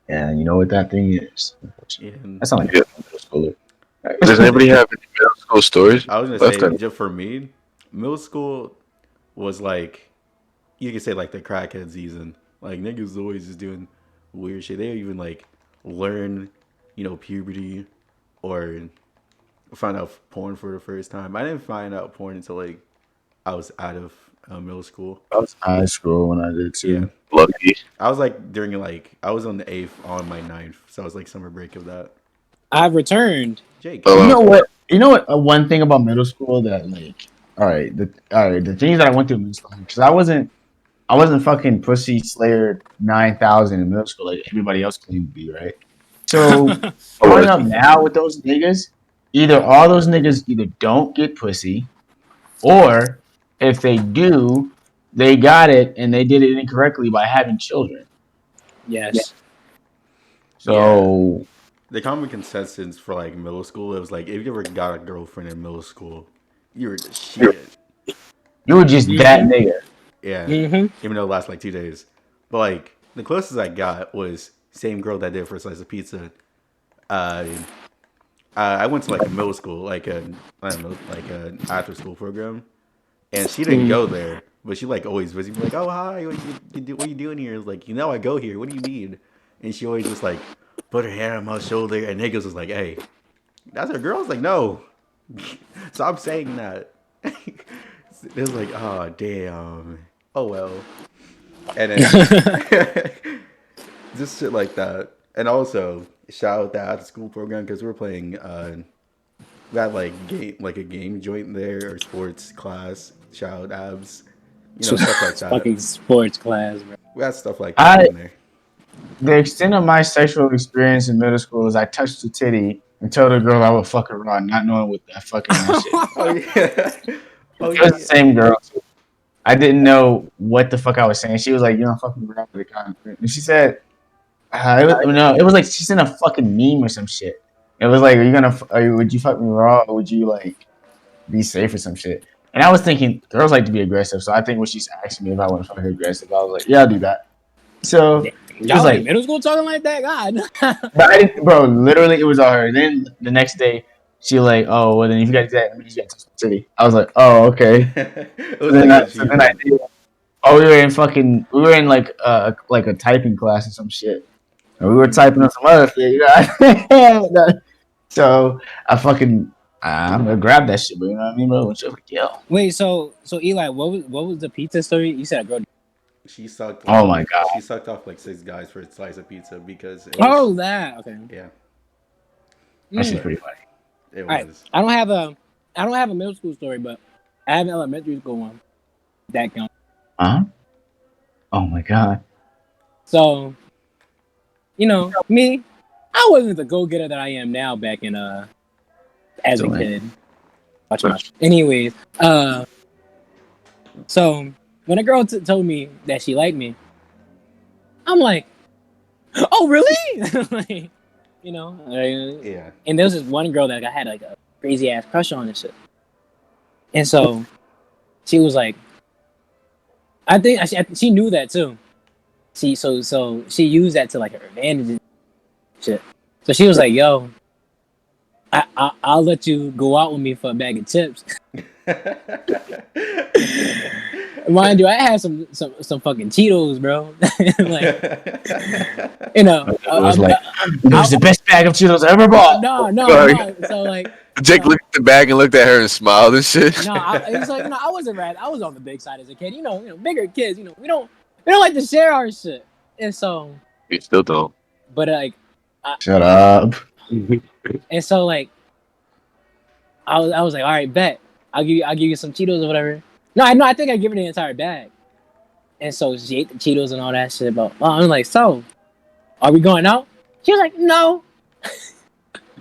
Speaker 4: And you know what that thing is?
Speaker 1: And
Speaker 4: That's not like
Speaker 2: Yeah.
Speaker 4: a middle schooler.
Speaker 2: Does anybody have any middle school stories?
Speaker 1: I was gonna
Speaker 2: Left
Speaker 1: say,
Speaker 2: end.
Speaker 1: just for me, middle school was like, you could say like the crackhead season. Like niggas always just doing weird shit. They don't even like learn, puberty or find out porn for the first time. I didn't find out porn until like I was out of middle school.
Speaker 4: I was high school when I did
Speaker 1: Yeah,
Speaker 4: too.
Speaker 2: Lucky.
Speaker 1: I was like during like I was on the eighth on my ninth, so I was like summer break of that.
Speaker 3: I've returned.
Speaker 1: Jake,
Speaker 4: You
Speaker 2: Oh,
Speaker 4: know what? You know what? One thing about middle school that like, all right, the things that I went through in middle school because I wasn't fucking pussy slayer 9,000 in middle school like everybody else claimed to be, right? So
Speaker 2: I
Speaker 4: growing
Speaker 2: was.
Speaker 4: up now with those niggas, either all those niggas either don't get pussy, or if they do, they got it and they did it incorrectly by having children.
Speaker 3: Yes.
Speaker 1: yeah,
Speaker 4: So
Speaker 1: the common consensus for like middle school, it was like if you ever got a girlfriend in middle school, you were the shit.
Speaker 4: you were just that
Speaker 3: Mhm.
Speaker 4: nigga.
Speaker 1: Yeah,
Speaker 3: Mhm.
Speaker 1: even though it lasted like 2 days. But like the closest I got was same girl that did first slice of pizza. Uh, I went to like a middle school, like a I don't know, like an after school program, and she didn't
Speaker 3: Mm.
Speaker 1: go there, but she like always visit me like, oh hi, what you doing here? Like I go here. What do you need? And she always just like put her hand on my shoulder, and niggas was like, hey, that's her girl. I was like, no, stop saying that. It was like, oh damn, oh well, and then just shit like that. And also shout out that after school program because we were playing. We had like a game joint there or sports class. Shout out abs, stuff like that.
Speaker 3: Fucking sports class, bro.
Speaker 1: We had stuff like that
Speaker 4: I
Speaker 1: in there.
Speaker 4: The extent of my sexual experience in middle school is I touched the titty and told the girl I would fuck her on, not knowing what that fucking that shit.
Speaker 1: Oh yeah, oh
Speaker 4: It was the
Speaker 1: yeah.
Speaker 4: same girl. Too. I didn't know what the fuck I was saying. She was like, "You don't fucking around with the concrete," and she said, no, it was like she sent a fucking meme or some shit. It was like, would you fuck me raw, or would you like be safe or some shit?" And I was thinking, girls like to be aggressive, so I think when she's asking me if I want to fuck her aggressive, I was like, "Yeah, I'll do that." So she was
Speaker 3: Y'all in
Speaker 4: like,
Speaker 3: middle school talking like that? God.
Speaker 4: but I didn't, bro. Literally, it was all her. Then the next day, she like, "Oh, well, then if you got to do that, that means you got to touch my titty." I was like, "Oh, okay."
Speaker 1: It was like an
Speaker 4: So then I
Speaker 1: achievement.
Speaker 4: did. Oh, we were in like a typing class or some shit. And we were typing on some other shit, you know. So I'm gonna grab that shit, but you know what I mean, bro? She was like, yo.
Speaker 3: Wait, so Eli, what was the pizza story? You said a girl.
Speaker 1: She sucked
Speaker 4: Oh
Speaker 1: like
Speaker 4: my god,
Speaker 1: she sucked off like 6 guys for a slice of pizza because it was
Speaker 3: Oh, that okay.
Speaker 1: yeah,
Speaker 4: that shit's
Speaker 3: Mm.
Speaker 1: but
Speaker 4: pretty funny.
Speaker 1: it
Speaker 3: All right,
Speaker 1: was.
Speaker 3: I don't have a middle school story, but I have an elementary school one that counts.
Speaker 4: Huh? Oh my god.
Speaker 3: So me, I wasn't the go getter that I am now back in as a
Speaker 4: So
Speaker 3: kid. Watch my. Anyways, so when a girl told me that she liked me, I'm like, oh really? Like,
Speaker 1: Yeah.
Speaker 3: and there was this one girl that I had like a crazy ass crush on and shit. And so she was like, I think she knew that too. So she used that to like her advantage and shit. So she was like, "Yo, I'll let you go out with me for a bag of chips." Mind you, I had some fucking Cheetos, bro. Like,
Speaker 4: it was like, it was the best bag of Cheetos I ever bought.
Speaker 3: no. So like,
Speaker 2: Jake looked at the bag and looked at her and smiled and shit.
Speaker 3: it's like I wasn't rad. I was on the big side as a kid. Bigger kids. We don't like to share our shit. And so,
Speaker 2: You still don't.
Speaker 3: but like,
Speaker 4: Shut up.
Speaker 3: and so like, I was like, all right, bet. I'll give you some Cheetos or whatever. No, I think I give her the entire bag. And so she ate the Cheetos and all that shit. But I'm like, so, are we going out? She was like, no.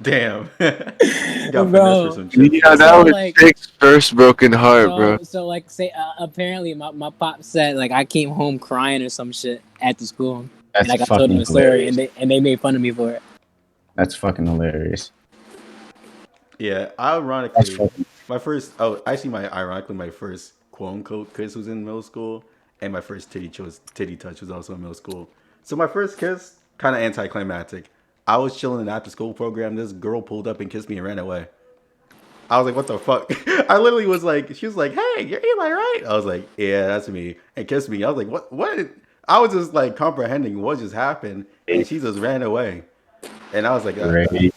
Speaker 1: Damn. Got finesse for
Speaker 3: Bro.
Speaker 1: some chips.
Speaker 2: Yeah, that
Speaker 3: So,
Speaker 2: was
Speaker 3: like,
Speaker 2: Jake's first broken heart, bro.
Speaker 3: so like, say, apparently my pop said like I came home crying or some shit at the school,
Speaker 4: That's
Speaker 3: and I told them
Speaker 4: fucking
Speaker 3: the story,
Speaker 4: hilarious.
Speaker 3: and they made fun of me for it.
Speaker 4: That's fucking hilarious.
Speaker 1: Yeah,
Speaker 4: That's
Speaker 1: ironically,
Speaker 4: fucking.
Speaker 1: ironically, my first quote unquote kiss was in middle school, and my first titty touch was also in middle school. So my first kiss, kind of anticlimactic. I was chilling in the after school program. This girl pulled up and kissed me and ran away. I was like, what the fuck? I literally was like, she was like, hey, you're Eli, right? I was like, yeah, that's me. And kissed me. I was like, what? What? I was just like comprehending what just happened, and she just ran away. And I was like,
Speaker 4: Great.
Speaker 1: and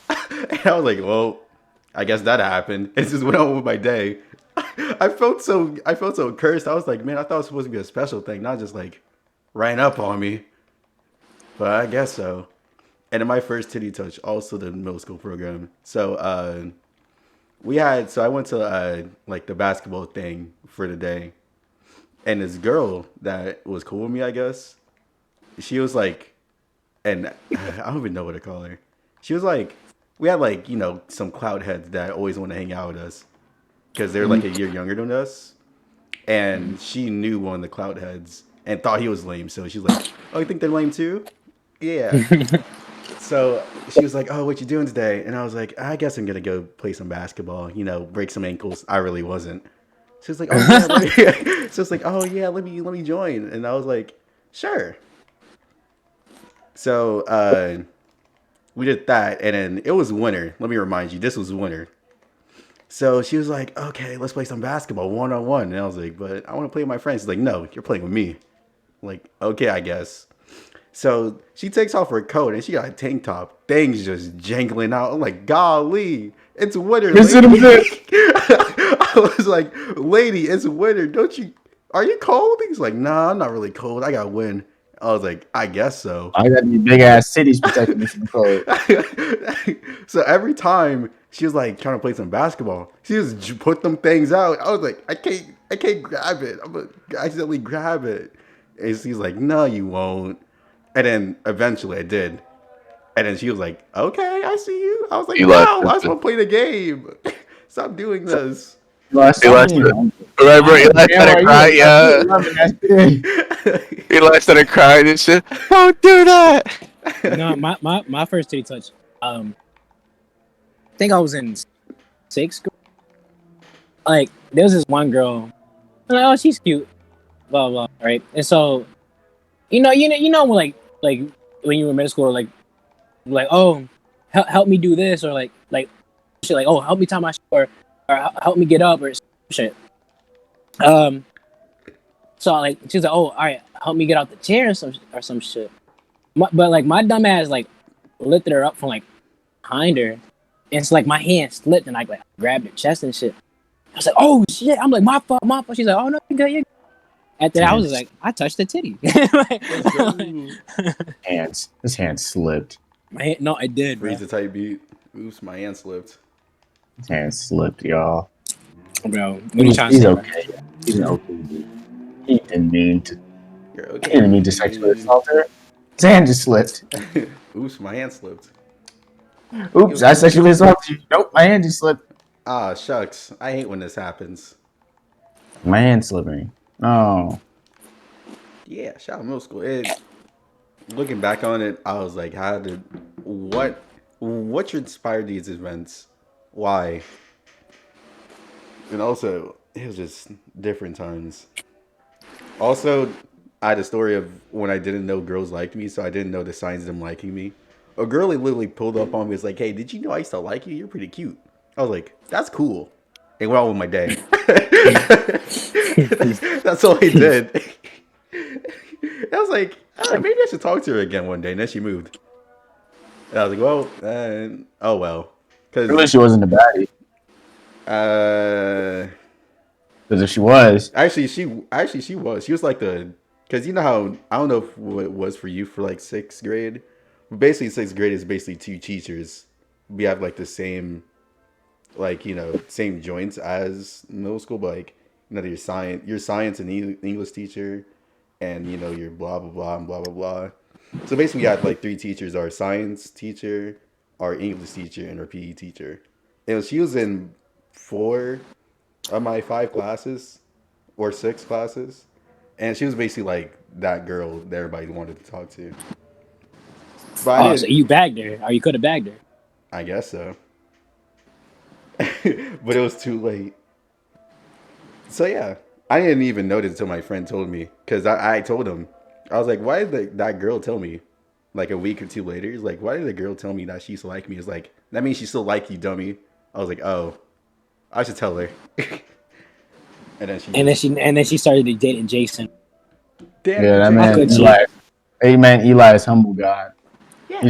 Speaker 1: I was like, well, I guess that happened. It just went on with my day. I felt so cursed. I was like, man, I thought it was supposed to be a special thing, not just like ran up on me. But I guess so. And in my first titty touch, also the middle school program. So I went to like the basketball thing for the day, and this girl that was cool with me, I guess, she was like, and I don't even know what to call her. She was like, we had like some cloud heads that always want to hang out with us because they're like a year younger than us, and she knew one of the cloud heads and thought he was lame. So she's like, "Oh, you think they're lame too?" Yeah. So she was like, "Oh, what you doing today?" And I was like, "I guess I'm gonna go play some basketball. Break some ankles." I really wasn't. She was like, "Oh yeah," so it's like, "Oh yeah, let me join." And I was like, "Sure." So we did that, and then it was winter. Let me remind you, this was winter. So she was like, "Okay, let's play some basketball 1-on-1." And I was like, "But I want to play with my friends." She's like, "No, you're playing with me." I'm like, okay, I guess. So she takes off her coat and she got a tank top. Things just jangling out. I'm like, golly, it's winter,
Speaker 4: Yes, it
Speaker 1: lady.
Speaker 4: is.
Speaker 1: I was like, lady, it's winter. Are you cold? He's like, nah, I'm not really cold. I got wind. I was like, I guess so.
Speaker 4: I got these big ass cities protecting me from the cold.
Speaker 1: So every time she was like trying to play some basketball, she just put them things out. I was like, I can't grab it. I'm gonna accidentally grab it. And she's like, no, you won't. And then eventually I did. And then she was like, okay, I see you. I was like, no,
Speaker 2: Eli
Speaker 1: I just
Speaker 2: Simpson.
Speaker 1: want to play the game. Stop doing this.
Speaker 4: Stop
Speaker 2: Eli
Speaker 4: being
Speaker 2: started,
Speaker 4: humble.
Speaker 2: right, bro? Eli
Speaker 4: Damn,
Speaker 2: started
Speaker 4: right,
Speaker 2: crying.
Speaker 4: you
Speaker 2: Yeah,
Speaker 4: 11. That's big.
Speaker 2: Eli started crying and shit. Don't do that.
Speaker 3: No, my first titty touch. I think I was in sixth grade. Like there was this one girl. I'm like, oh, she's cute. Blah blah. Right. And so when like when you were in middle school, like oh, help me do this, or like shit, like oh, help me tie my shoe, or help me get up, or shit. Um. So like she was like, oh, all right, help me get out the chair, or some shit. But like my dumb ass like lifted her up from like behind her, and it's like my hand slipped and I like grabbed her chest and shit. I was like, oh shit! I'm like, my fault, my fault. She's like, oh no, you good, you good. After that, I was like, I touched the titty.
Speaker 4: His hand slipped.
Speaker 3: My hand, no, I did, bro.
Speaker 1: Freeze the tight beat. Oops, my hand slipped.
Speaker 4: His hand slipped, y'all.
Speaker 3: Bro, what are you trying to
Speaker 4: He's
Speaker 3: say?
Speaker 4: okay. He's an okay dude. He didn't mean to.
Speaker 1: You're
Speaker 4: He
Speaker 1: okay.
Speaker 4: didn't mean to sexually assault her. His hand just slipped.
Speaker 1: Oops, my hand slipped.
Speaker 4: Oops, I sexually assaulted you. Nope, my hand just slipped.
Speaker 1: Ah, shucks. I hate when this happens.
Speaker 4: My hand slipping. Oh.
Speaker 1: Yeah, shout out middle school. Looking back on it, I was like, what inspired these events? Why? And also, it was just different times. Also, I had a story of when I didn't know girls liked me, so I didn't know the signs of them liking me. A girl literally pulled up on me, was like, hey, did you know I used to like you? You're pretty cute. I was like, that's cool. And went on with my day. That's all I did. I was like, maybe I should talk to her again one day. And then she moved. And I was like, well, oh well.
Speaker 4: At least she wasn't a baddie. Because if she was,
Speaker 1: Actually, she was. She was like because you know how I don't know if what it was for you for like sixth grade, but basically sixth grade is basically two teachers. We have like the same, like same joints as middle school, but like your science and English teacher, and your blah blah blah and blah blah blah. So basically, we had like three teachers: our science teacher, our English teacher, and our PE teacher. And she was in 4 of my 5 classes or 6 classes, and she was basically like that girl that everybody wanted to talk to. But I
Speaker 3: Oh, so
Speaker 1: didn't.
Speaker 3: you bagged her, or you could have bagged her.
Speaker 1: I guess so, but it was too late. So yeah, I didn't even notice until my friend told me because I told him I was like, why did that girl tell me? Like a week or two later, he's like, why did the girl tell me that she used to like me? It's like that means she still like you, dummy. I was like, oh, I should tell her. And then
Speaker 3: And then she started dating Jason.
Speaker 1: damn
Speaker 4: yeah,
Speaker 1: it,
Speaker 4: that
Speaker 1: Jason.
Speaker 4: man,
Speaker 3: could she?
Speaker 4: Eli, hey man, Eli is humble God.
Speaker 1: Yeah.
Speaker 4: He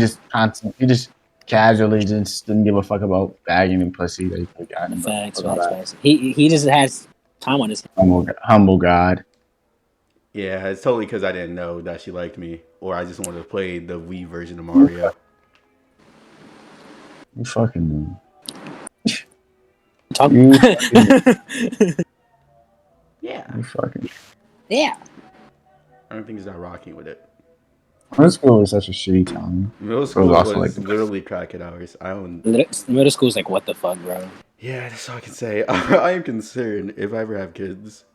Speaker 4: just casually just didn't give a fuck about bagging and pussy that he could have gotten.
Speaker 3: Facts. He just has time on his hands.
Speaker 4: Humble God.
Speaker 1: Yeah, it's totally because I didn't know that she liked me, or I just wanted to play the Wii version of Mario.
Speaker 4: You fucking.
Speaker 3: Talk-
Speaker 4: You fucking.
Speaker 1: Yeah,
Speaker 4: You fucking.
Speaker 3: yeah.
Speaker 1: I don't think he's not rocking with it.
Speaker 4: Middle school was such a shitty time.
Speaker 1: Middle school
Speaker 4: was
Speaker 1: was
Speaker 4: also, like, the
Speaker 1: literally crack hours. I don't.
Speaker 3: Middle school's like, what the fuck, bro?
Speaker 1: Yeah, that's all I can say. I am concerned if I ever have kids,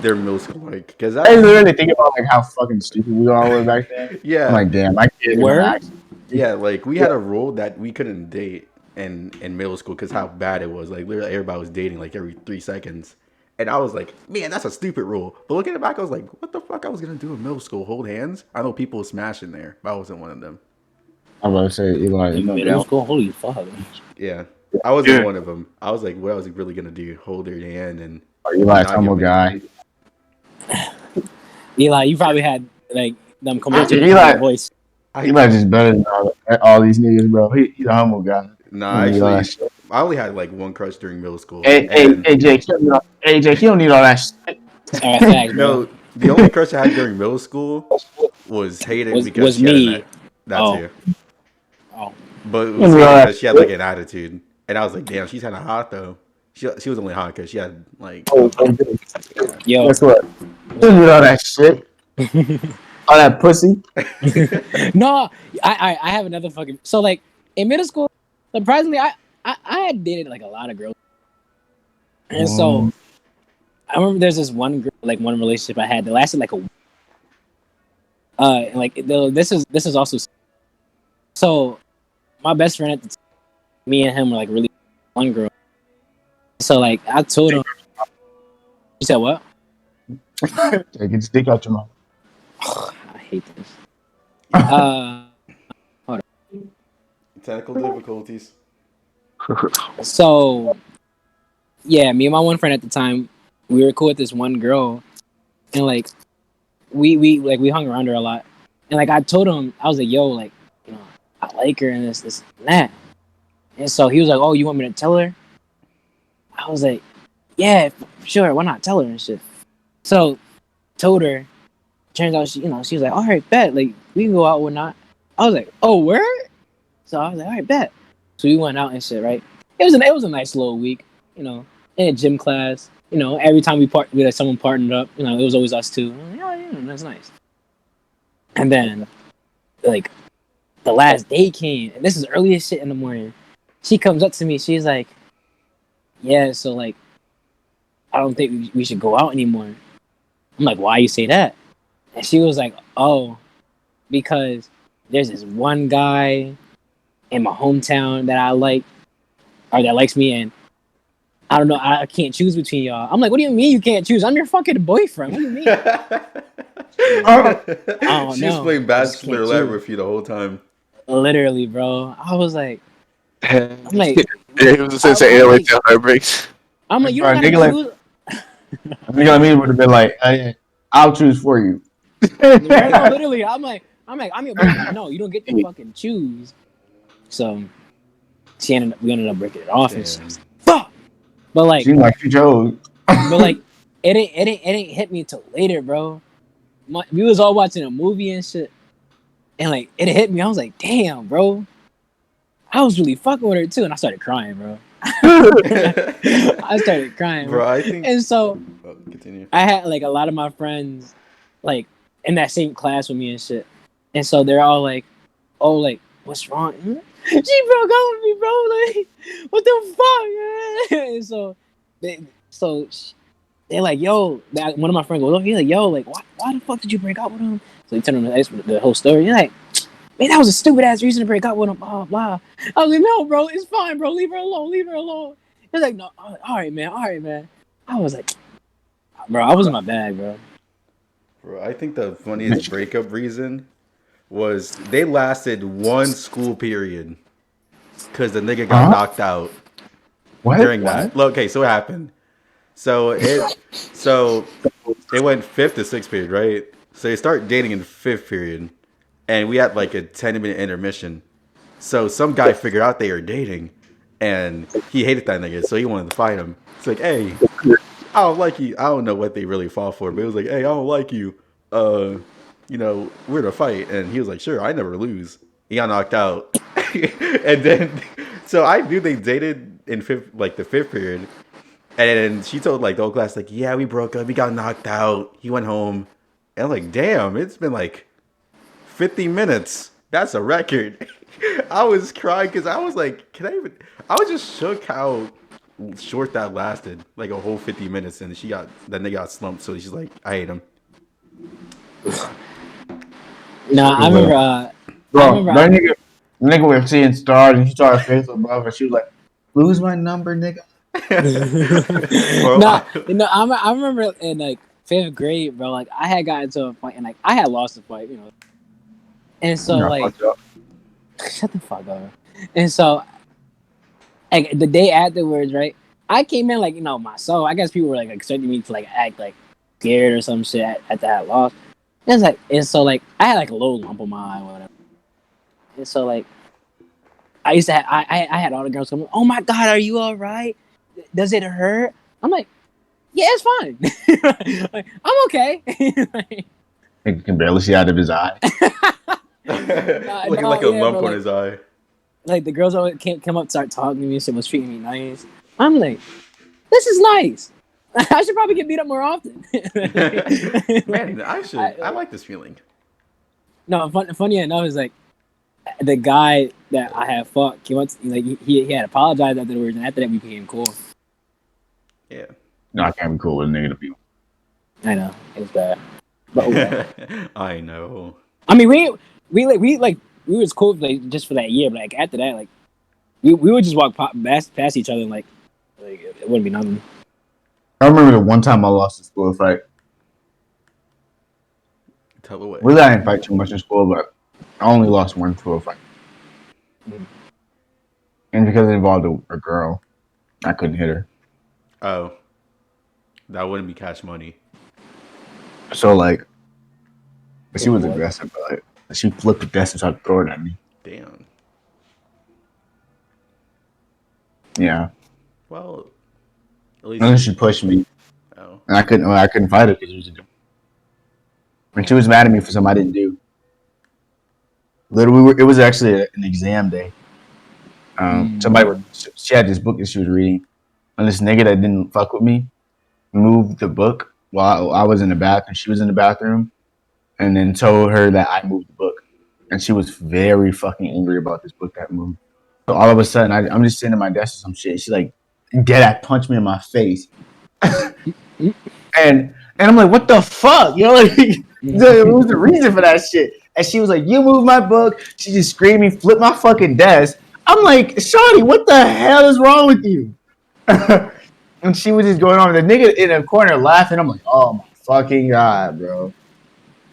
Speaker 1: they're middle school like because
Speaker 4: I literally think about like how fucking stupid we all were back then.
Speaker 1: yeah,
Speaker 4: I'm like, damn, my kids
Speaker 3: Word?
Speaker 4: are actually.
Speaker 1: yeah, like we had a rule that we couldn't date in middle school because how bad it was. Like literally, everybody was dating like every 3 seconds. And I was like, man, that's a stupid rule. But looking it back, I was like, what the fuck I was going to do in middle school? Hold hands? I know people smashing there, but I wasn't one of them.
Speaker 4: I'm about to say, Eli,
Speaker 3: In middle school, holy fuck.
Speaker 1: Yeah. I wasn't one of them. I was like, what was he really going to do? Hold her hand and...
Speaker 4: Eli,
Speaker 1: not
Speaker 4: humble
Speaker 1: give
Speaker 4: guy.
Speaker 3: Eli, you probably had like them come up to
Speaker 4: Eli-
Speaker 3: you in your voice.
Speaker 4: Eli just better than all these niggas, bro. He's a humble guy.
Speaker 1: Nah,
Speaker 4: Eli.
Speaker 1: actually, I only had like one crush during middle school.
Speaker 4: Hey, Jake, you don't need all that shit.
Speaker 3: All right, facts, bro.
Speaker 1: No, the only crush I had during middle school was hated because
Speaker 3: Was
Speaker 1: she
Speaker 3: me.
Speaker 1: had that
Speaker 3: Oh.
Speaker 1: too.
Speaker 3: Oh,
Speaker 1: But it was hated because she had like an attitude. And I was like, damn, she's kind of hot though. She was only hot because she had like...
Speaker 3: yo,
Speaker 4: Guess what? You don't need all that shit. All that pussy.
Speaker 3: no, I have another fucking. So like in middle school, surprisingly, I had dated like a lot of girls. And so I remember there's this one girl, like one relationship I had that lasted like a week. And like this is also so my best friend at the time, me and him were like really one girl. So like I told him, you said what?
Speaker 4: Take a stick out your mouth.
Speaker 3: I hate this. Uh,
Speaker 1: Technical difficulties.
Speaker 3: so yeah, me and my one friend at the time, we were cool with this one girl, and like we hung around her a lot, and like I told him, I was like, yo, like, you know, I like her and this and that, and so he was like, oh, you want me to tell her? I was like, yeah, sure, why not tell her and shit. So told her. Turns out she, she was like, all right, bet, like we can go out or not. I was like, oh, word? So I was like, all right, bet. So we went out and shit, right? It was a nice little week, in a gym class. Every time we had someone partnered up, it was always us two. Like, oh, yeah, that's nice. And then, like, the last day came, and this is early as shit in the morning. She comes up to me, she's like, yeah, so like, I don't think we should go out anymore. I'm like, why you say that? And she was like, oh, because there's this one guy in my hometown that I like, or that likes me, and I don't know, I can't choose between y'all. I'm like, what do you mean you can't choose? I'm your fucking boyfriend. What do you mean? I don't
Speaker 1: She was
Speaker 3: know.
Speaker 1: playing
Speaker 3: I just
Speaker 1: Bachelor
Speaker 3: can't
Speaker 1: Lab
Speaker 3: choose.
Speaker 1: with you the whole time.
Speaker 3: Literally, bro. I was like,
Speaker 2: Yeah,
Speaker 3: like,
Speaker 2: he was the same airway to heartbreaks.
Speaker 3: I'm like, you
Speaker 4: Bro,
Speaker 3: don't gotta choose.
Speaker 4: nigga like me would have been like, hey, I'll choose for you.
Speaker 3: Right? No, literally, I'm your boyfriend. No, you don't get to fucking choose. So we ended up breaking it off and shit. Fuck. But like,
Speaker 4: Seems like you chose.
Speaker 3: but like, it ain't hit me till later, bro. We was all watching a movie and shit, and like it hit me. I was like, damn, bro. I was really fucking with her too, and I started crying, bro. I started crying,
Speaker 1: Bro, I think.
Speaker 3: and so
Speaker 1: Continue.
Speaker 3: I had like a lot of my friends like in that same class with me and shit, and so they're all like, "Oh, like what's wrong?" She broke up with me, bro. Like, what the fuck? And so they're like, "Yo," one of my friends goes, "Oh, he's like, yo, like, why the fuck did you break up with him?" So he told him the whole story. He's like, man, that was a stupid ass reason to break up with him. Blah blah. I was like, no, bro, it's fine, bro. Leave her alone. Leave her alone. He's like, no, all right, man. I was like, bro, I was in my bag, bro.
Speaker 1: Bro, I think the funniest breakup reason was they lasted one school period because the nigga got knocked out
Speaker 4: What?
Speaker 1: during that. Okay, so what happened? So it went fifth to sixth period, right? So they start dating in the fifth period, and we had like a 10-minute intermission. So some guy figured out they were dating, and he hated that nigga, so he wanted to fight him. It's like, hey, I don't like you. I don't know what they really fought for, but it was like, hey, I don't like you. We're to fight, and he was like, sure, I never lose. He got knocked out, and then so I knew they dated in the fifth period, and she told like the whole class like, yeah, we broke up. He got knocked out. He went home, and I'm like, damn, it's been like 50 minutes. That's a record. I was crying because I was like, can I even? I was just shook how short that lasted, like a whole 50 minutes, and then they got slumped. So she's like, I hate him.
Speaker 3: No, I remember.
Speaker 4: Bro, that nigga was seeing stars and he started Facebook, bro, and she was like, lose my number, nigga.
Speaker 3: I remember in like fifth grade, bro. Like I had gotten into a fight, and like I had lost a fight, And so like, shut the fuck up. And so, like the day afterwards, right? I came in like myself. I guess people were like expecting me to like act like scared or some shit at that loss. And so like I had like a little lump on my eye or whatever. And so like I used to have I had all the girls coming. Oh my god, are you all right? Does it hurt? I'm like, yeah, it's fine. Like, I'm okay.
Speaker 4: Nigga can barely see out of his eye.
Speaker 1: Looking like a lump on his eye.
Speaker 3: Like the girls always can't come up, start talking to me, and shit was treating me nice. I'm like, this is nice. I should probably get beat up more often.
Speaker 1: Man, I like this feeling.
Speaker 3: No, funny enough is like the guy that I had fought came up, like he had apologized afterwards, and after that we became cool.
Speaker 1: Yeah.
Speaker 4: No, I can't be cool with a nigga to be.
Speaker 3: I know it's bad, but oh well.
Speaker 1: I know.
Speaker 3: I mean, we was cool like just for that year, but like after that, like we would just walk past each other and like it wouldn't be nothing.
Speaker 4: I remember the one time I lost a school fight.
Speaker 1: Tell away.
Speaker 4: Really, I didn't fight too much in school, but I only lost one school fight. And because it involved a girl, I couldn't hit her.
Speaker 1: Oh, that wouldn't be cash money.
Speaker 4: So like, she was
Speaker 3: What?
Speaker 4: aggressive, but like, she flipped the desk and tried to throw it at me.
Speaker 1: Damn.
Speaker 4: Yeah,
Speaker 1: Well, at
Speaker 4: and
Speaker 1: least
Speaker 4: then she pushed me,
Speaker 1: Oh.
Speaker 4: and I couldn't fight her because it was and she was mad at me for something I didn't do. Literally, it was actually an exam day. She had this book that she was reading, and this nigga that didn't fuck with me moved the book while I was in the bathroom. She was in the bathroom, and then told her that I moved the book, and she was very fucking angry about this book that moved. So all of a sudden, I'm just sitting at my desk or some shit. She like dead at punched me in my face, and I'm like, what the fuck, yo? Like, what was the reason for that shit? And she was like, you moved my book. She just screaming, flipped my fucking desk. I'm like, Shawty, what the hell is wrong with you? And she was just going on. The nigga in the corner laughing. I'm like, oh my fucking god, bro.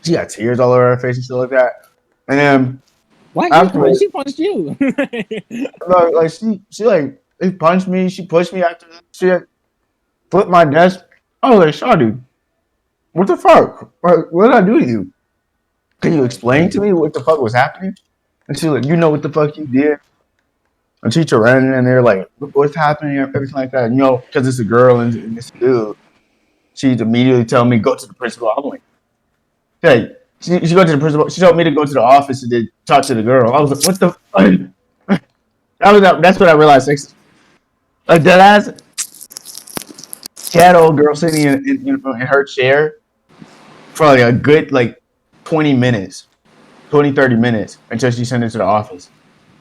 Speaker 4: She got tears all over her face and shit like that. And then
Speaker 3: Why
Speaker 4: afterwards,
Speaker 3: she punched you?
Speaker 4: like she like they punched me. She pushed me after that shit. Flipped my desk. I was like, Shawty, what the fuck? What did I do to you? Can you explain to me what the fuck was happening? And she's like, you know what the fuck you did? And teacher ran in there like, what's happening? Everything like that. And, because it's a girl and it's a dude. She'd immediately tell me, go to the principal. I'm like, hey, she go to the principal. She told me to go to the office and then talk to the girl. I was like, what the fuck? That's what I realized. Like, dead ass. She had an old girl sitting in her chair for like a good 20 minutes, 20, 30 minutes until she sent her to the office.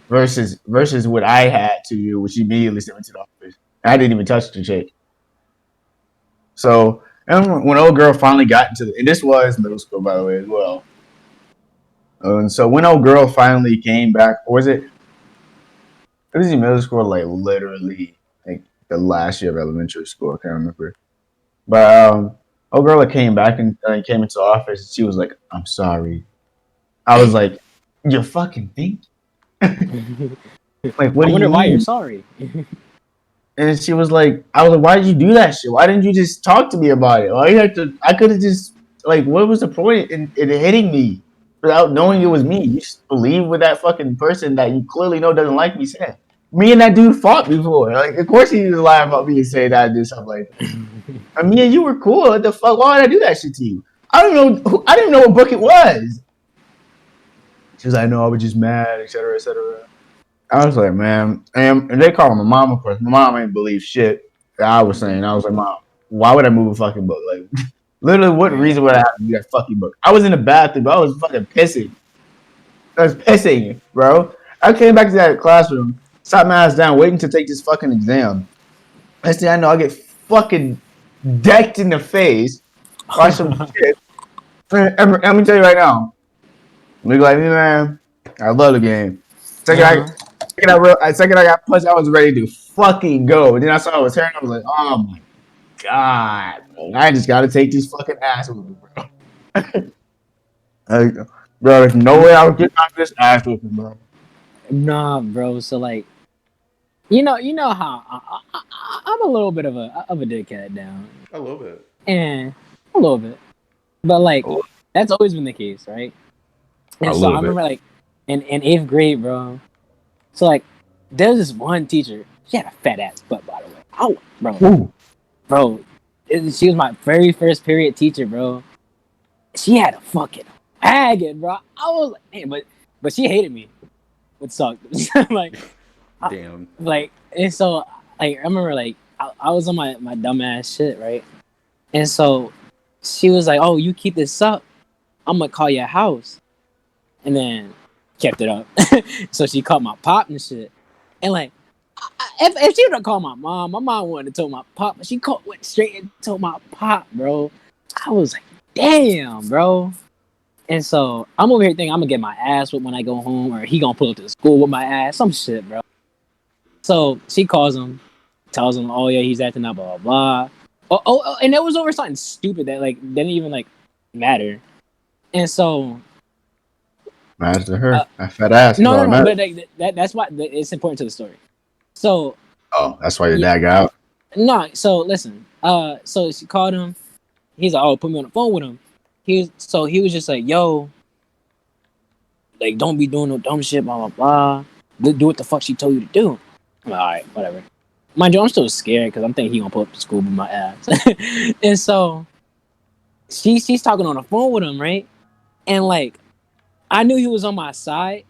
Speaker 4: Versus what I had to do, which immediately sent me to the office. I didn't even touch the chick. So, and when old girl finally got into and this was middle school, by the way, as well. And so when old girl finally came back, or was it? It was in middle school, like literally, like the last year of elementary school. I can't remember. But old girl that came back and came into the office, and she was like, "I'm sorry." I was like, "You fucking think?" Like, what
Speaker 3: I
Speaker 4: do
Speaker 3: wonder
Speaker 4: you
Speaker 3: why
Speaker 4: mean?
Speaker 3: you're sorry.
Speaker 4: And she was like, I was like, why did you do that shit? Why didn't you just talk to me about it? Why you have to? I could have just what was the point in hitting me without knowing it was me? You just believe with that fucking person that you clearly know doesn't like me said. Me and that dude fought before. Like, of course he was lying about me and saying that I did something like that. And me and you were cool. What the fuck? Why did I do that shit to you? I don't know. I didn't know what book it was. She was like, no, I was just mad, etc., etc. I was like, man, and they call my mom, of course. My mom ain't believe shit that I was saying. I was like, Mom, why would I move a fucking book? Like, literally, what reason would I have to do that fucking book? I was in the bathroom, but I was fucking pissing. I was pissing, bro. I came back to that classroom, sat my ass down, waiting to take this fucking exam. Next thing I know, I get fucking decked in the face by some shit. Let me tell you right now, nigga like me, man, I love the game. Second I got punched, I was ready to fucking go. And then I saw it was her, and I was like, oh my god, man. I just gotta take this fucking ass with me, bro. Like, bro, there's no way I would get out of this ass with me, bro.
Speaker 3: Nah, bro. So like, you know how I'm a little bit of a dickhead now,
Speaker 1: I love it.
Speaker 3: and a little bit, but like that's always been the case, right? And so I remember like in eighth grade, bro. So like, there's this one teacher. She had a fat ass butt, by the way. Oh, bro, she was my very first period teacher, bro. She had a fucking wagon, bro. I was like, man, but she hated me, which sucked. Like,
Speaker 1: Damn.
Speaker 3: And so like I remember like I was on my dumb ass shit, right? And so she was like, "Oh, you keep this up, I'm gonna call your house," and then kept it up. So she called my pop and shit, and like If she would have called my mom wouldn't have told my pop. But she went straight and told my pop, bro. I was like, damn, bro. And so I'm over here thinking I'm gonna get my ass whipped when I go home, or he gonna pull up to the school with my ass, some shit, bro. So she calls him, tells him, oh yeah, he's acting up, blah blah blah. And it was over something stupid that like didn't even like matter. And so
Speaker 4: Matters to her.
Speaker 3: uh,
Speaker 4: That fat ass is
Speaker 3: no,
Speaker 4: all
Speaker 3: no,
Speaker 4: that
Speaker 3: no,
Speaker 4: matters.
Speaker 3: but like, that's why it's important to the story. So
Speaker 4: Oh, that's why your
Speaker 3: yeah,
Speaker 4: dad got out.
Speaker 3: no, so listen, so she called him. He's like, oh, put me on the phone with him. He was just like, yo, like don't be doing no dumb shit, blah blah blah. Do what the fuck she told you to do. I'm like, all right, whatever. Mind you, I'm still scared because I'm thinking he gonna pull up to school with my ass. And so she's talking on the phone with him, right? And like I knew he was on my side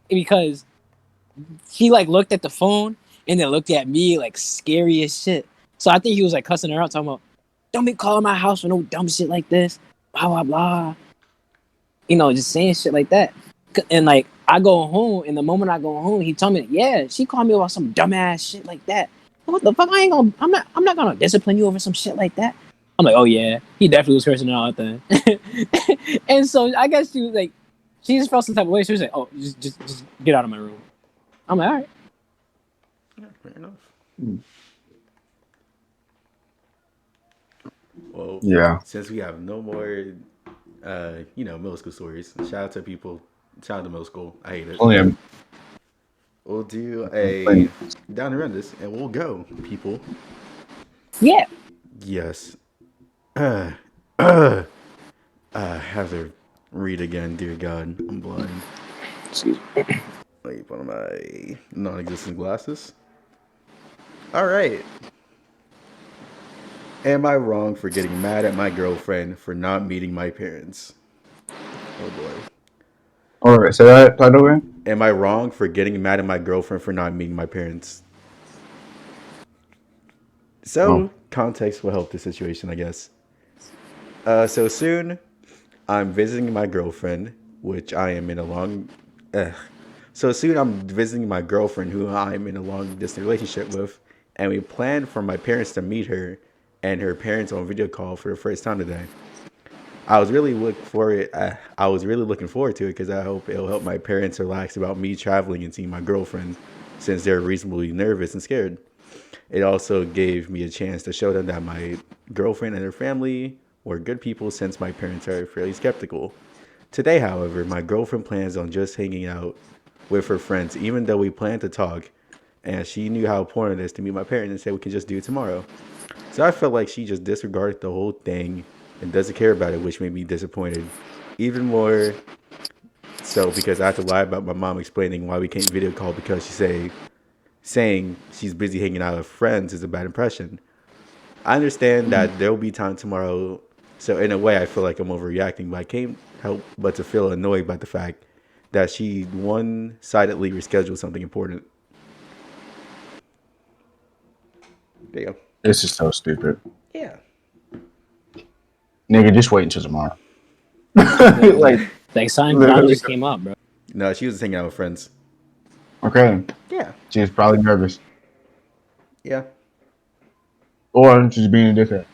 Speaker 3: because he like looked at the phone and then looked at me like scary as shit. So I think he was like cussing her out, talking about, "Don't be calling my house for no dumb shit like this." Blah blah blah. Just saying shit like that. And like I go home, and the moment I go home, he told me, "Yeah, she called me about some dumbass shit like that." What the fuck? I'm not gonna discipline you over some shit like that. I'm like, oh yeah, he definitely was cursing her out then. And so I guess she was like, she just felt some type of way. She was like, oh, just get out of my room. I'm like, all right.
Speaker 1: Yeah, fair enough.
Speaker 4: Hmm.
Speaker 1: Well,
Speaker 4: Yeah.
Speaker 1: since we have no more, middle school stories, shout out to people, shout out to middle school. I hate it.
Speaker 4: Only a
Speaker 1: We'll do a down and run this, and we'll go, people.
Speaker 3: Yeah.
Speaker 1: Yes. Uh, uh, have to read again, dear God. I'm blind.
Speaker 3: Excuse me.
Speaker 1: Let me put on my non-existent glasses. All right. Am I wrong for getting mad at my girlfriend for not meeting my parents? Oh boy.
Speaker 4: All right. So that title again?
Speaker 1: Am I wrong for getting mad at my girlfriend for not meeting my parents?
Speaker 4: Oh.
Speaker 1: So, context will help the situation, I guess. So soon, I'm visiting my girlfriend, which I am in a long. Uh, so soon, I'm visiting my girlfriend, who I'm in a long distance relationship with, and we plan for my parents to meet her and her parents on video call for the first time today. I was really looking for it. I was really looking forward to it because I hope it'll help my parents relax about me traveling and seeing my girlfriend, since they're reasonably nervous and scared. It also gave me a chance to show them that my girlfriend and her family were good people since my parents are fairly skeptical. Today, however, my girlfriend plans on just hanging out with her friends, even though we plan to talk, and she knew how important it is to meet my parents and said we can just do it tomorrow. So I felt like she just disregarded the whole thing and doesn't care about it, which made me disappointed. Even more so because I had to lie about my mom explaining why we can't video call because saying she's busy hanging out with friends is a bad impression. I understand that there will be time tomorrow, so in a way, I feel like I'm overreacting, but I can't help but to feel annoyed by the fact that she one-sidedly rescheduled something important. There you go.
Speaker 4: This is so stupid.
Speaker 1: Yeah.
Speaker 4: Nigga, just wait until tomorrow.
Speaker 3: Like,
Speaker 4: Like,
Speaker 3: like something probably
Speaker 4: literally.
Speaker 3: just came up, bro.
Speaker 1: No, she was just hanging out with friends.
Speaker 4: Okay.
Speaker 1: Yeah.
Speaker 4: She was probably nervous.
Speaker 1: Yeah.
Speaker 4: Or she's being a dickhead.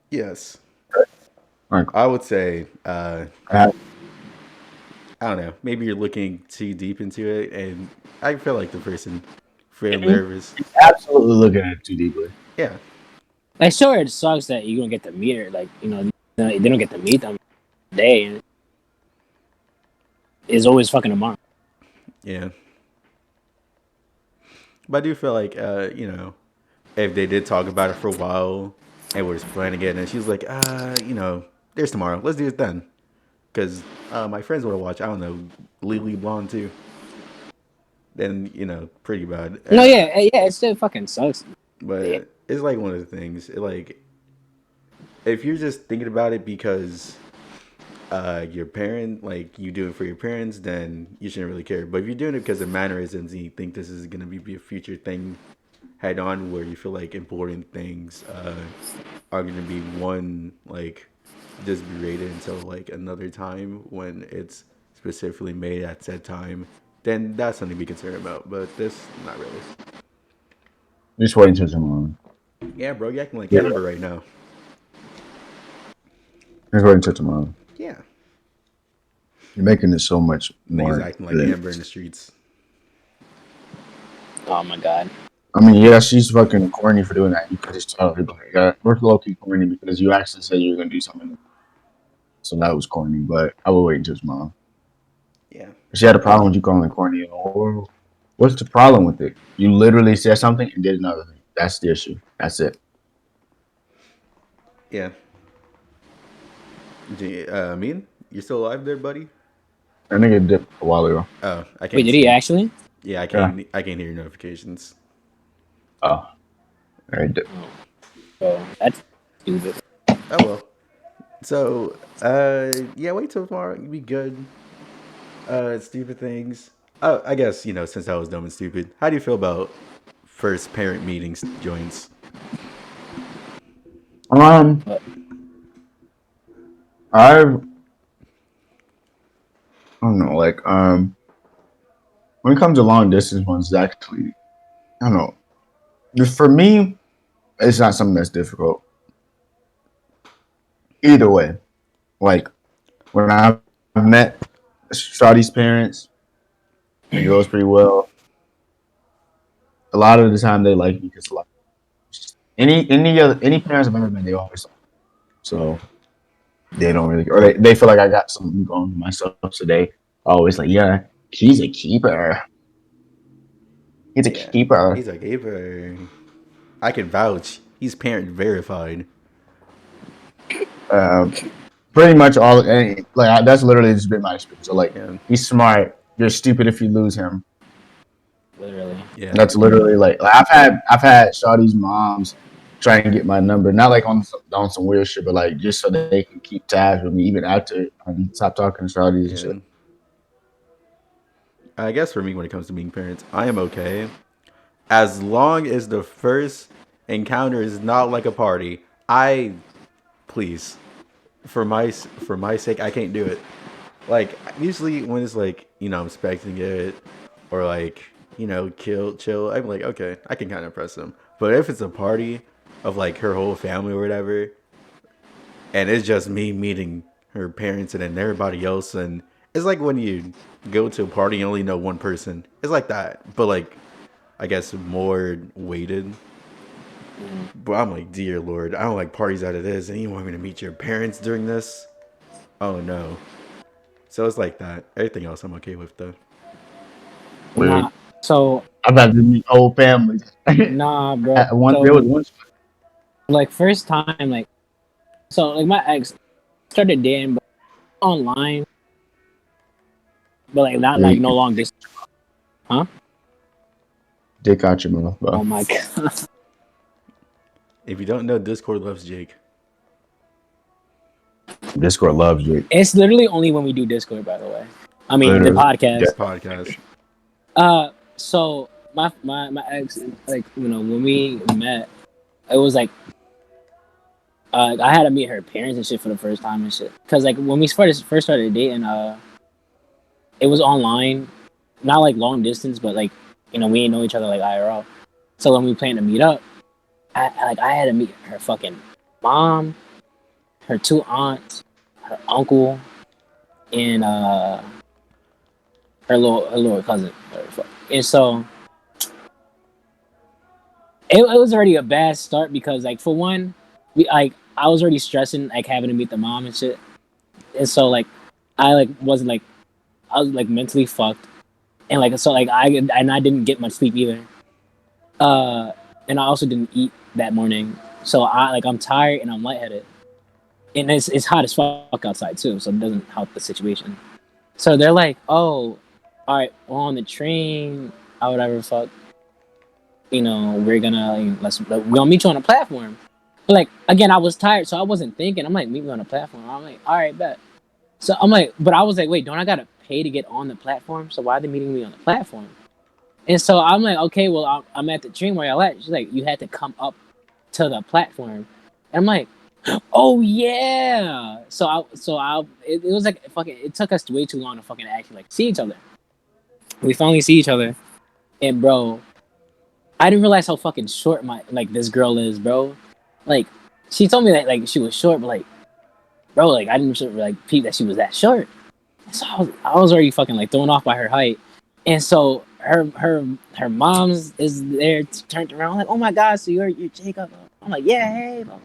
Speaker 1: Yes.
Speaker 4: Like,
Speaker 1: I would say,
Speaker 4: I,
Speaker 1: I don't know, maybe you're looking too deep into it, and I feel like the person feeling
Speaker 4: Mhm.
Speaker 1: nervous.
Speaker 4: absolutely looking at it too deeply.
Speaker 1: Yeah.
Speaker 3: Like, sure, it sucks that you don't get to meet her. Like, they don't get to meet them today. And it's always fucking tomorrow.
Speaker 1: Yeah. But I do feel like, if they did talk about it for a while and were just planning it, and she was like, there's tomorrow. Let's do it then. Because my friends want to watch, I don't know, Legally Blonde too. Then, pretty bad.
Speaker 3: No, yeah, it still fucking sucks. Yeah.
Speaker 1: But it's like one of the things. If you're just thinking about it because your parent, like you do it for your parents, then you shouldn't really care. But if you're doing it because of mannerisms and you think this is going to be a future thing head on where you feel like important things are going to be one, like, just be rated until like another time when it's specifically made at said time then that's something to be concerned about. But this, not really.
Speaker 4: Just waiting till tomorrow.
Speaker 1: Yeah, bro, you acting like
Speaker 4: Yeah,
Speaker 1: Amber right now.
Speaker 4: just waiting till tomorrow.
Speaker 1: Yeah,
Speaker 4: You're making it so much
Speaker 1: niggas
Speaker 4: more
Speaker 1: acting like
Speaker 4: than.
Speaker 1: Amber in the streets.
Speaker 3: Oh my god.
Speaker 4: I mean, yeah, she's fucking corny for doing that. You could just tell her, like, yeah, we're low key corny because you actually said you were gonna do something. So that was corny, but I will wait until tomorrow.
Speaker 1: Yeah,
Speaker 4: She had a problem with you calling it corny. Or what's the problem with it? You literally said something and did another thing. That's the issue. That's it.
Speaker 1: yeah. Mean, you still alive there, buddy?
Speaker 4: That nigga dipped a while ago.
Speaker 1: Oh, I
Speaker 3: Wait,
Speaker 1: can't
Speaker 3: did he
Speaker 1: see.
Speaker 3: actually?
Speaker 1: Yeah, I
Speaker 4: Yeah.
Speaker 1: can't. I can't hear your notifications.
Speaker 4: Oh, all right.
Speaker 3: Oh, that's stupid.
Speaker 1: Oh well. So, yeah, wait till tomorrow. You be good. Stupid things. Oh, I guess since I was dumb and stupid. How do you feel about first parent meetings joints?
Speaker 4: Um,
Speaker 3: But
Speaker 4: I don't know. Like, when it comes to long distance ones, actually, I don't know. Just for me, it's not something that's difficult. Either way, like when I met Shawty's parents, it goes pretty well. A lot of the time, they like me because like any parents I've ever met, they always so they don't really, or they feel like I got something going for myself. So they always like, yeah, he's a keeper. He's a
Speaker 1: Yeah,
Speaker 4: keeper.
Speaker 1: he's like Ava. I can vouch. He's parent verified.
Speaker 4: Um, Pretty much all, and like that's literally just been my experience. So like,
Speaker 1: Yeah,
Speaker 4: he's smart. You're stupid if you lose him.
Speaker 3: literally.
Speaker 1: yeah,
Speaker 4: That's literally like I've had Shawty's moms try and get my number, not like on some weird shit, but like just so they can keep tabs with me even after I stop talking to Shawty's and
Speaker 1: yeah.
Speaker 4: shit.
Speaker 1: I guess for me, when it comes to being parents, I am okay as long as the first encounter is not like a party. I please, for my sake, I can't do it. Like usually when it's like I'm expecting it, or like chill. I'm like okay, I can kind of impress them. But if it's a party of like her whole family or whatever, and it's just me meeting her parents and then everybody else, and it's like when you go to a party and only know one person. It's like that, but like I guess more weighted. But I'm like, dear Lord, I don't like parties out of this, and you want me to meet your parents during this? Oh no. So it's like that. Everything else I'm okay with though.
Speaker 4: Weird.
Speaker 3: Nah. So
Speaker 4: I've had to meet whole families.
Speaker 3: nah, bro.
Speaker 4: There was
Speaker 3: So
Speaker 4: one.
Speaker 3: like first time, like like my ex started dating but online, but like not like
Speaker 4: Hey,
Speaker 3: no long distance. Huh?
Speaker 4: dick out your mouth, bro.
Speaker 3: Oh my god.
Speaker 1: If you don't know, Discord loves Jake.
Speaker 4: Discord loves you.
Speaker 3: It's literally only when we do Discord, by the way. I mean the
Speaker 4: Literally.
Speaker 3: podcast.
Speaker 1: The podcast.
Speaker 3: So my ex, like when we met, it was like I had to meet her parents and shit for the first time and shit. Cause like when we first started dating, it was online, not like long distance, but like we didn't know each other like IRL. So when we planned to meet up, I had to meet her fucking mom, her two aunts, her uncle, and her little cousin. And so it was already a bad start because like for one, I was already stressing like having to meet the mom and shit. And so like I like wasn't like I was like mentally fucked. And like so like I didn't get much sleep either. Uh and I also didn't eat that morning. So I'm tired and I'm lightheaded. And it's hot as fuck outside too, so it doesn't help the situation. So they're like, "Oh, all right, we're on the train, or whatever fuck. We're gonna we're gonna meet you on a platform." But like again, I was tired, so I wasn't thinking. I'm like, "Meet me on a platform." I'm like, "All right, bet." So I'm like, but I was like, "Wait, don't I gotta pay to get on the platform? So why are they meeting me on the platform?" And so I'm like, "Okay, well, I'm at the train where y'all at." She's like, "You had to come up to the platform," and I'm like, "Oh yeah." It was like fucking. It took us way too long to fucking actually like see each other. We finally see each other, and bro, I didn't realize how fucking short my like this girl is, bro. Like, she told me that like she was short, but like, bro, like I didn't like peep that she was that short. So I was already fucking like thrown off by her height, and so her mom's is there turned around like, oh my god, so you're Jacob. I'm like, yeah, hey. Bro.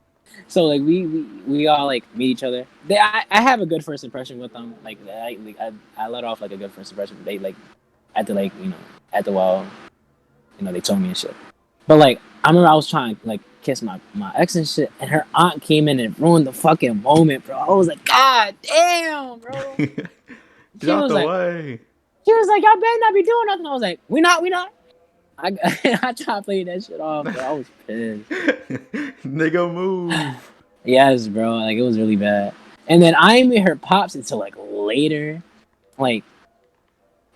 Speaker 3: So like we all like meet each other. I have a good first impression with them. Like I let off like a good first impression. They like at the like at the well, they told me and shit. But like I remember I was trying to like kiss my ex and shit, and her aunt came in and ruined the fucking moment, bro. I was like, God damn, bro.
Speaker 1: Get
Speaker 3: She
Speaker 1: out
Speaker 3: was
Speaker 1: the
Speaker 3: like,
Speaker 1: way.
Speaker 3: y'all better not be doing nothing. I was like, we not. I I tried to play that shit off, bro. I was pissed.
Speaker 1: Nigga, move.
Speaker 3: Yes, bro. Like it was really bad. And then I ain't meet her pops until like later. Like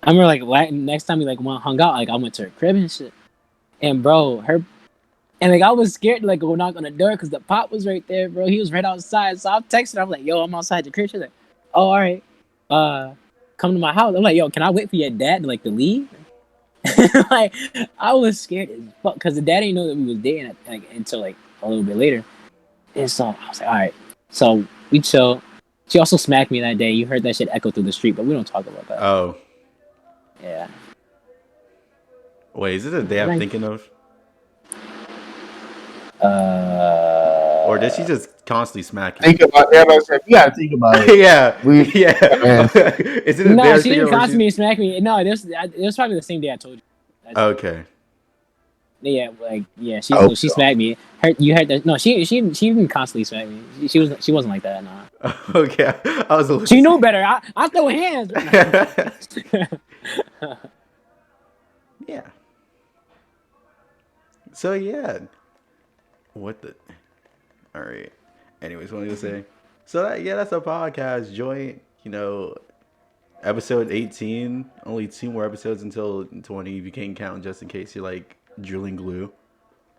Speaker 3: I remember like next time we like hung out, like I went to her crib and shit. And bro, and like I was scared to like go knock on the door because the pop was right there, bro. He was right outside. So I'm texting her. I'm like, yo, I'm outside the crib. She's like, oh, all right. Come to my house. I'm like, yo, can I wait for your dad to leave? Like I was scared as fuck because the dad didn't know that we was dating like until like a little bit later. And so I was like, all right. So we chill. She also smacked me that day. You heard that shit echo through the street, but we don't talk about that.
Speaker 1: Oh.
Speaker 3: Yeah.
Speaker 1: Wait, is it the day I'm thinking of? Or did she just constantly smack you?
Speaker 4: Think about it. I said, you gotta think about it.
Speaker 1: Yeah.
Speaker 4: Man.
Speaker 1: Is it the day
Speaker 3: No,
Speaker 1: I'm
Speaker 3: she
Speaker 1: thinking
Speaker 3: didn't
Speaker 1: of? Or
Speaker 3: constantly smack me. No, it was probably the same day I told you.
Speaker 1: Okay.
Speaker 3: Yeah, like yeah,
Speaker 4: I hope
Speaker 3: she
Speaker 4: so.
Speaker 3: smacked me. You heard that? No, she didn't constantly smack me. She wasn't like that. Nah.
Speaker 1: Okay. I was a little.
Speaker 3: She knew better. I throw hands.
Speaker 1: Yeah. So yeah. What the? All right. Anyways, what was I gonna say? So that's a podcast joint. Episode 18. Only 2 more episodes until 20. If you can't count, just in case you're like drilling glue.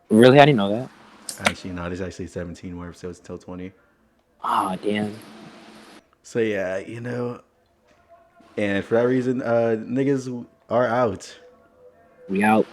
Speaker 3: Really, I didn't know that.
Speaker 1: Actually, no. There's actually 17 more episodes until 20.
Speaker 3: Oh damn.
Speaker 1: So yeah, and for that reason, niggas are out.
Speaker 3: We out.